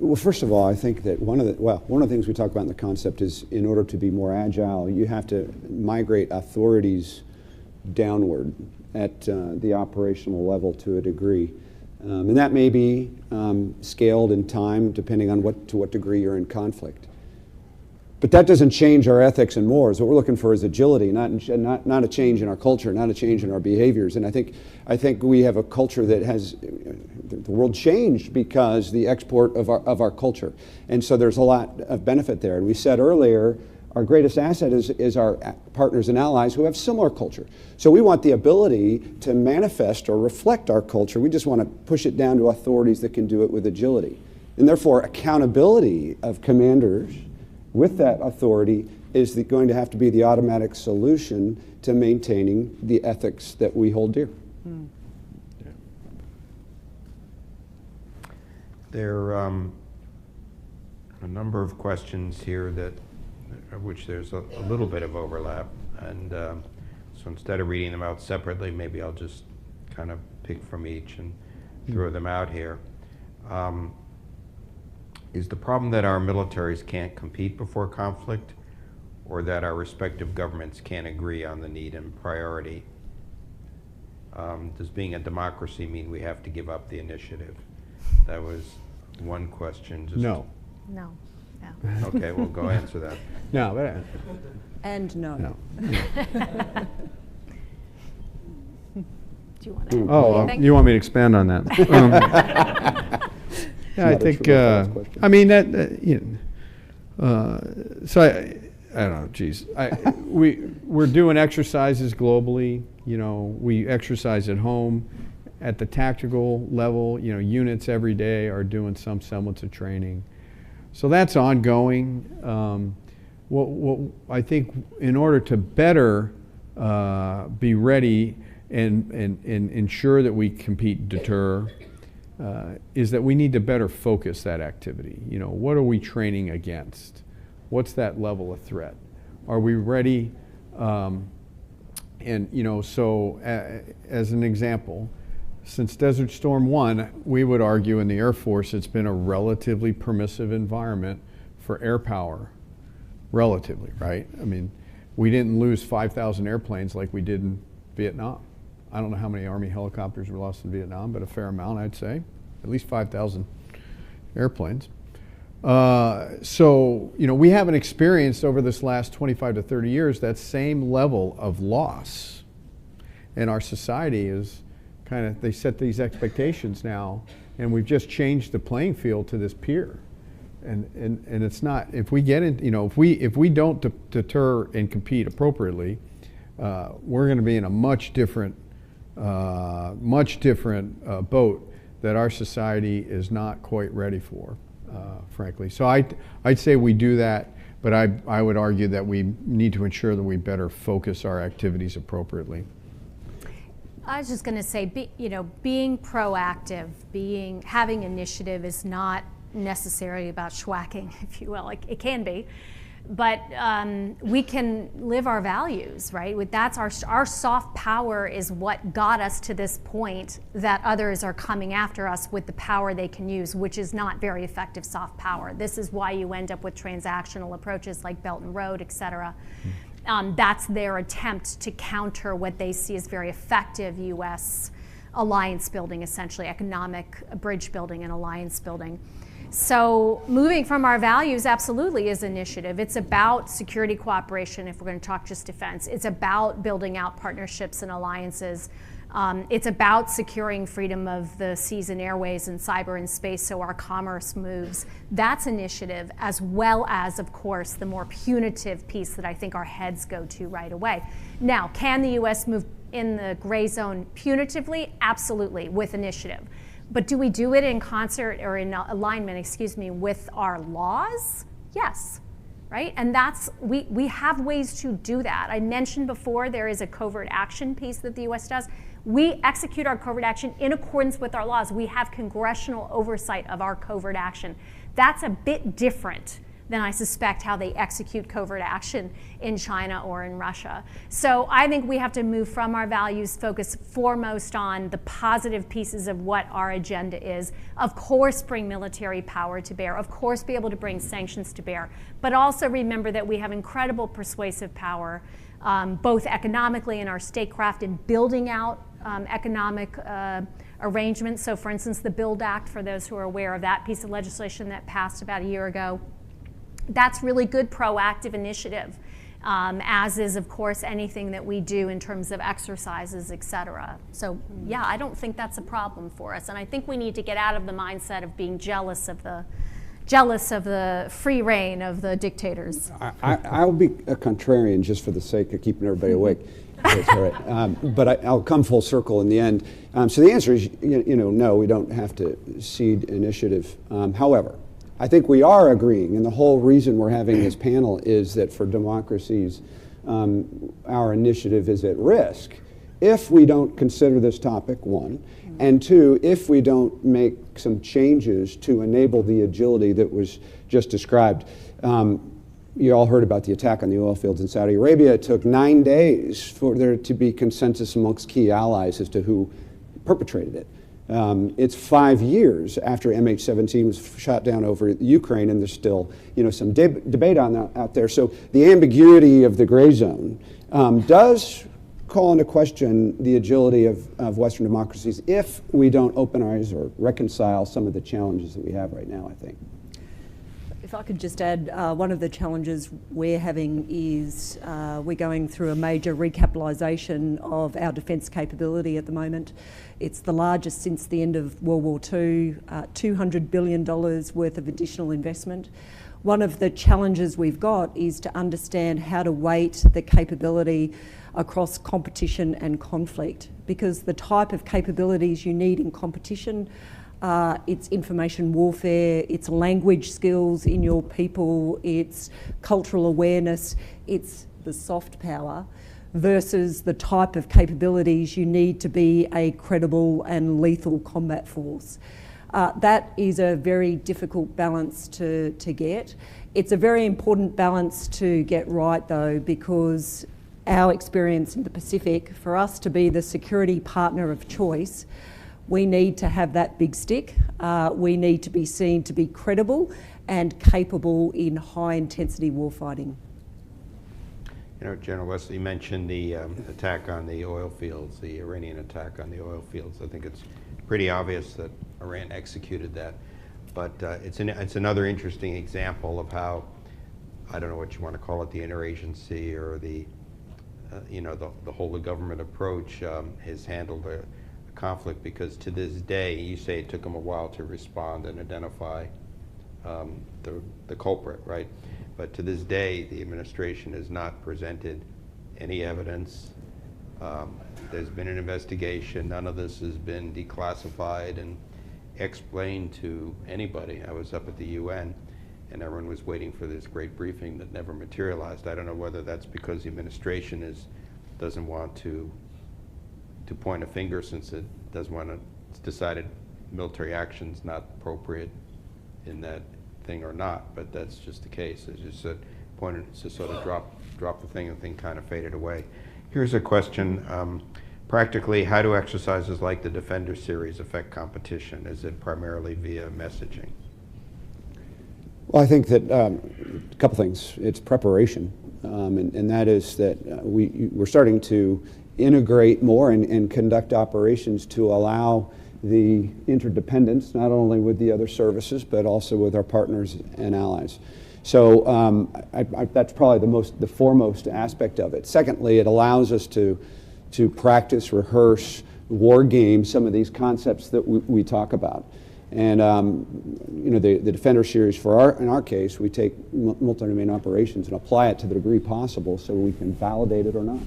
Well, first of all, I think that one of the things we talk about in the concept is, in order to be more agile, you have to migrate authorities downward at the operational level to a degree. And that may be scaled in time depending on to what degree you're in conflict. But that doesn't change our ethics and mores. What we're looking for is agility, not a change in our culture, not a change in our behaviors. And I think we have a culture that has, the world changed because the export of our culture. And so there's a lot of benefit there. And we said earlier, our greatest asset is our partners and allies who have similar culture. So we want the ability to manifest or reflect our culture. We just want to push it down to authorities that can do it with agility. And therefore, accountability of commanders with that authority is going to have to be the automatic solution to maintaining the ethics that we hold dear. Yeah. There are a number of questions here of which there's a little bit of overlap, and so instead of reading them out separately, maybe I'll just kind of pick from each and throw them out here. Is the problem that our militaries can't compete before conflict, or that our respective governments can't agree on the need and priority? Does being a democracy mean we have to give up the initiative? That was one question. No. No. Okay, well, go answer that. No, but And no. no. Do you want to? Oh, you want me to expand on that? Yeah, I Not a think, true or false question. I mean, so I don't know, geez. We're doing exercises globally. You know, we exercise at home. At the tactical level, you know, units every day are doing some semblance of training. So that's ongoing. What I think in order to better be ready and ensure that we compete and deter, is that we need to better focus that activity. You know, what are we training against? What's that level of threat? Are we ready? And, you know, so as an example, since Desert Storm 1, we would argue in the Air Force it's been a relatively permissive environment for air power. Relatively, right? I mean, we didn't lose 5,000 airplanes like we did in Vietnam. I don't know how many Army helicopters were lost in Vietnam, but a fair amount, I'd say. At least 5,000 airplanes. So, you know, we haven't experienced over this last 25 to 30 years that same level of loss. And our society is kind of, they set these expectations now, and we've just changed the playing field to this peer. And it's not, if we get in, you know, if we don't deter and compete appropriately, we're going to be in a much different boat that our society is not quite ready for, frankly. So I'd say we do that, but I would argue that we need to ensure that we better focus our activities appropriately. I was just going to say, you know, being proactive, having initiative is not necessarily about schwacking, if you will. It can be, but we can live our values, right? That's our soft power is what got us to this point that others are coming after us with the power they can use, which is not very effective soft power. This is why you end up with transactional approaches like Belt and Road, et cetera. That's their attempt to counter what they see as very effective U.S. alliance building, essentially economic bridge building and alliance building. So moving from our values absolutely is initiative. It's about security cooperation, if we're going to talk just defense. It's about building out partnerships and alliances. It's about securing freedom of the seas and airways and cyber and space so our commerce moves. That's initiative, as well as, of course, the more punitive piece that I think our heads go to right away. Now, can the U.S. move in the gray zone punitively? Absolutely, with initiative. But do we do it in concert or in alignment, with our laws? Yes, right? And we have ways to do that. I mentioned before there is a covert action piece that the U.S. does. We execute our covert action in accordance with our laws. We have congressional oversight of our covert action. That's a bit different than I suspect how they execute covert action in China or in Russia. So I think we have to move from our values, focus foremost on the positive pieces of what our agenda is. Of course, bring military power to bear. Of course, be able to bring sanctions to bear. But also remember that we have incredible persuasive power, both economically in our statecraft in building out economic arrangements. So for instance, the BUILD Act, for those who are aware of that piece of legislation that passed about a year ago, that's really good proactive initiative, as is, of course, anything that we do in terms of exercises, et cetera. So yeah, I don't think that's a problem for us. And I think we need to get out of the mindset of being jealous of the free reign of the dictators. I'll be a contrarian just for the sake of keeping everybody awake. That's all right. But I'll come full circle in the end. So the answer is, no, we don't have to cede initiative. However, I think we are agreeing, and the whole reason we're having this panel is that for democracies, our initiative is at risk if we don't consider this topic, one, and two, if we don't make some changes to enable the agility that was just described. You all heard about the attack on the oil fields in Saudi Arabia. It took 9 days for there to be consensus amongst key allies as to who perpetrated it. It's 5 years after MH17 was shot down over Ukraine, and there's still, some debate on that out there. So the ambiguity of the gray zone does call into question the agility of Western democracies if we don't open our eyes or reconcile some of the challenges that we have right now, I think. If I could just add, one of the challenges we're having is we're going through a major recapitalisation of our defence capability at the moment. It's the largest since the end of World War II, $200 billion worth of additional investment. One of the challenges we've got is to understand how to weight the capability across competition and conflict, because the type of capabilities you need in competition, it's information warfare, it's language skills in your people, it's cultural awareness, it's the soft power, versus the type of capabilities you need to be a credible and lethal combat force. That is a very difficult balance to get. It's a very important balance to get right though, because our experience in the Pacific, for us to be the security partner of choice, we need to have that big stick. We need to be seen to be credible and capable in high intensity warfighting. You know, General Wesley mentioned the attack on the oil fields, the Iranian attack on the oil fields. I think it's pretty obvious that Iran executed that. But it's another interesting example of how, I don't know what you want to call it, the interagency or the, you know, the whole of government approach has handled a conflict, because to this day, you say it took them a while to respond and identify the culprit, right? But to this day, the administration has not presented any evidence. There's been an investigation. None of this has been declassified and explained to anybody. I was up at the UN, and everyone was waiting for this great briefing that never materialized. I don't know whether that's because the administration doesn't want to point a finger, since it doesn't want to, it's decided military action's not appropriate in that thing or not, but that's just the case. It's just a point to sort of drop the thing, and the thing kind of faded away. Here's a question. Practically, how do exercises like the Defender Series affect competition? Is it primarily via messaging? Well, I think that a couple things. It's preparation, and that is that we're starting to integrate more and conduct operations to allow the interdependence, not only with the other services, but also with our partners and allies. So that's probably the foremost aspect of it. Secondly, it allows us to practice, rehearse, war game some of these concepts that we talk about. And you know, the Defender Series, in our case, we take multi-domain operations and apply it to the degree possible so we can validate it or not.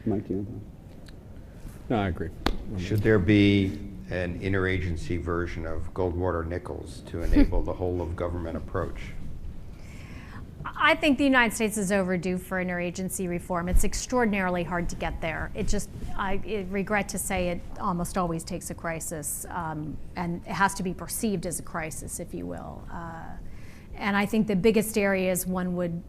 Mike, do you have No, I agree. Should there be an interagency version of Goldwater Nichols to enable the whole of government approach? I think the United States is overdue for interagency reform. It's extraordinarily hard to get there. I regret to say it almost always takes a crisis, and it has to be perceived as a crisis, if you will. And I think the biggest areas one would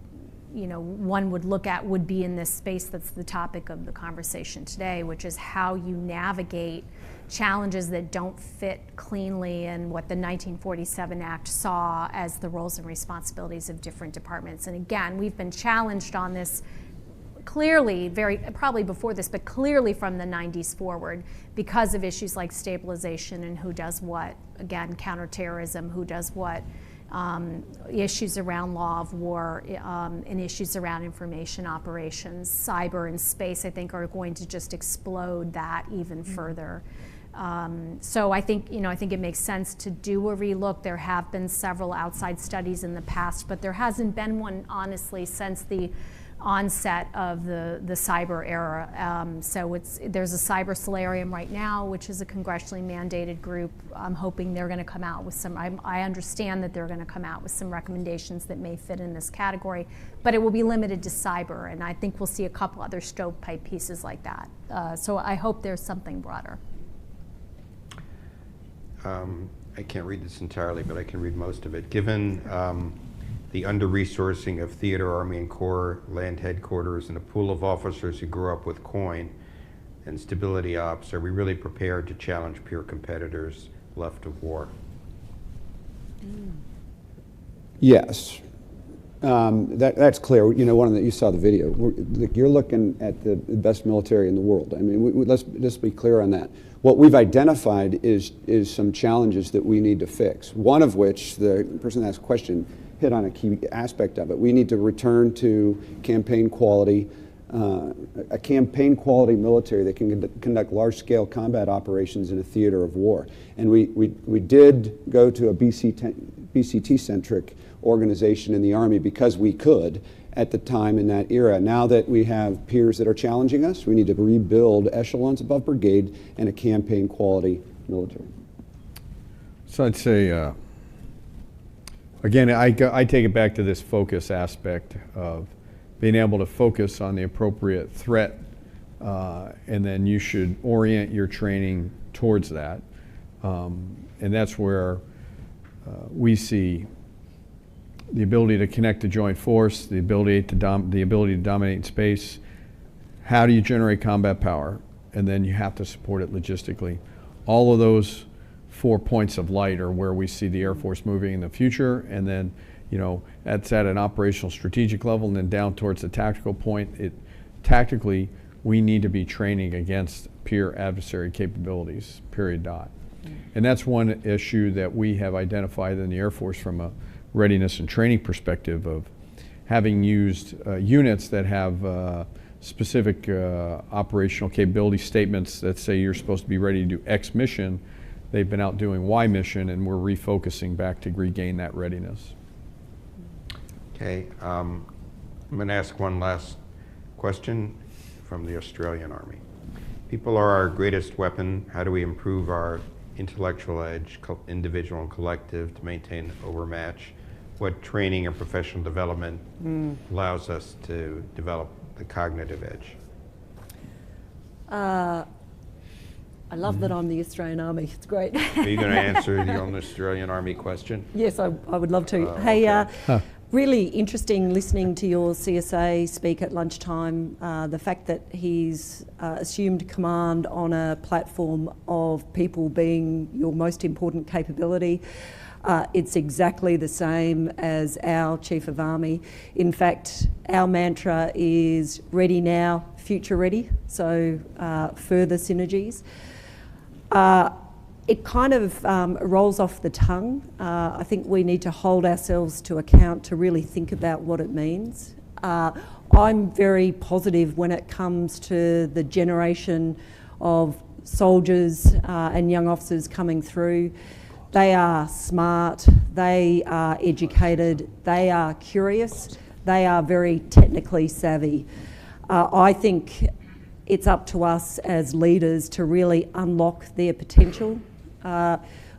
look at would be in this space that's the topic of the conversation today, which is how you navigate challenges that don't fit cleanly in what the 1947 Act saw as the roles and responsibilities of different departments. And again, we've been challenged on this clearly, probably before this, but clearly from the 90s forward, because of issues like stabilization and who does what, again, counterterrorism, who does what, issues around law of war, and issues around information operations. Cyber and space, I think, are going to just explode that even further. So I think it makes sense to do a relook. There have been several outside studies in the past, but there hasn't been one, honestly, since the onset of the cyber era. So there's a cyber solarium right now, which is a congressionally mandated group. I'm hoping they're going to come out with some, I understand that they're going to come out with some recommendations that may fit in this category, but it will be limited to cyber, and I think we'll see a couple other stovepipe pieces like that. So I hope there's something broader. I can't read this entirely, but I can read most of it. Given the under-resourcing of Theater, Army, and Corps land headquarters and a pool of officers who grew up with COIN and stability ops, are we really prepared to challenge peer competitors left of war? Yes. That's clear. You know, you saw the video. You're looking at the best military in the world. I mean, let's be clear on that. What we've identified is some challenges that we need to fix. One of which, the person that asked the question hit on a key aspect of it. We need to return to campaign quality, a campaign quality military that can conduct large-scale combat operations in a theater of war. And we did go to a BCT-centric organization in the Army because we could at the time in that era. Now that we have peers that are challenging us, we need to rebuild echelons above brigade and a campaign quality military. So I'd say, again, I take it back to this focus aspect of being able to focus on the appropriate threat, and then you should orient your training towards that. And that's where we see the ability to connect to joint force, the ability to dominate in space. How do you generate combat power? And then you have to support it logistically. All of those 4 points of light are where we see the Air Force moving in the future. And then, you know, that's at an operational strategic level, and then down towards the tactical point. Tactically, we need to be training against peer adversary capabilities, period, dot. And that's one issue that we have identified in the Air Force from a readiness and training perspective, of having used units that have specific operational capability statements that say you're supposed to be ready to do X mission. They've been out doing Y mission, and we're refocusing back to regain that readiness. Okay, I'm going to ask one last question from the Australian Army. People are our greatest weapon. How do we improve our intellectual edge, individual and collective, to maintain overmatch? What training or professional development allows us to develop the cognitive edge? I love that I'm the Australian Army. It's great. Are you going to answer your own Australian Army question? Yes, I would love to. Really interesting listening to your CSA speak at lunchtime. The fact that he's assumed command on a platform of people being your most important capability. It's exactly the same as our Chief of Army. In fact, our mantra is ready now, future ready, so further synergies. It kind of rolls off the tongue. I think we need to hold ourselves to account to really think about what it means. I'm very positive when it comes to the generation of soldiers and young officers coming through. They are smart, they are educated, they are curious, they are very technically savvy. I think it's up to us as leaders to really unlock their potential.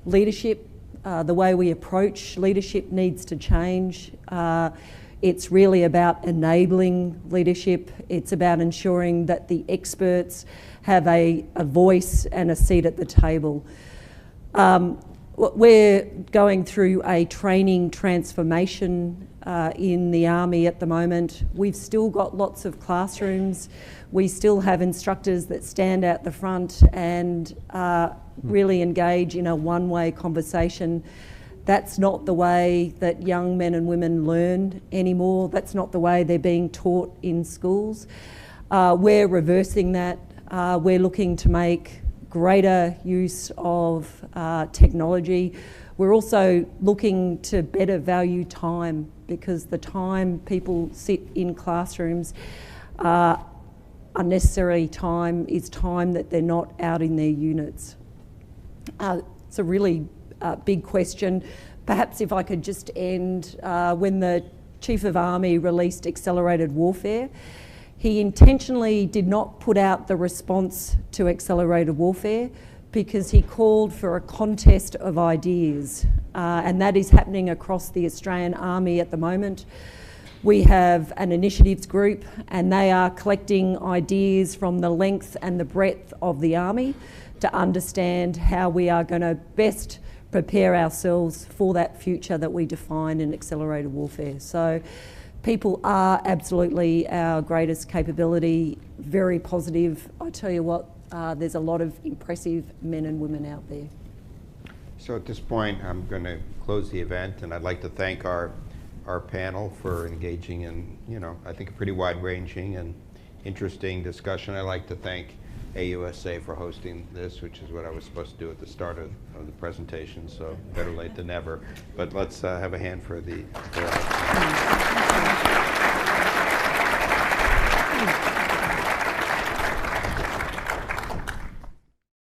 Leadership, the way we approach leadership needs to change. It's really about enabling leadership. It's about ensuring that the experts have a voice and a seat at the table. We're going through a training transformation in the Army at the moment. We've still got lots of classrooms. We still have instructors that stand out the front and really engage in a one-way conversation. That's not the way that young men and women learn anymore. That's not the way they're being taught in schools. We're reversing that. We're looking to make greater use of technology. We're also looking to better value time, because the time people sit in classrooms, unnecessary time, is time that they're not out in their units. It's a really big question. Perhaps if I could just end, when the Chief of Army released Accelerated Warfare, he intentionally did not put out the response to Accelerated Warfare because he called for a contest of ideas, and that is happening across the Australian Army at the moment. We have an initiatives group, and they are collecting ideas from the length and the breadth of the Army to understand how we are going to best prepare ourselves for that future that we define in Accelerated Warfare. So people are absolutely our greatest capability, very positive. I tell you what, there's a lot of impressive men and women out there. So at this point, I'm going to close the event, and I'd like to thank our our panel for engaging in, I think a pretty wide-ranging and interesting discussion. I'd like to thank AUSA for hosting this, which is what I was supposed to do at the start of the presentation, so better late than never. But let's have a hand for the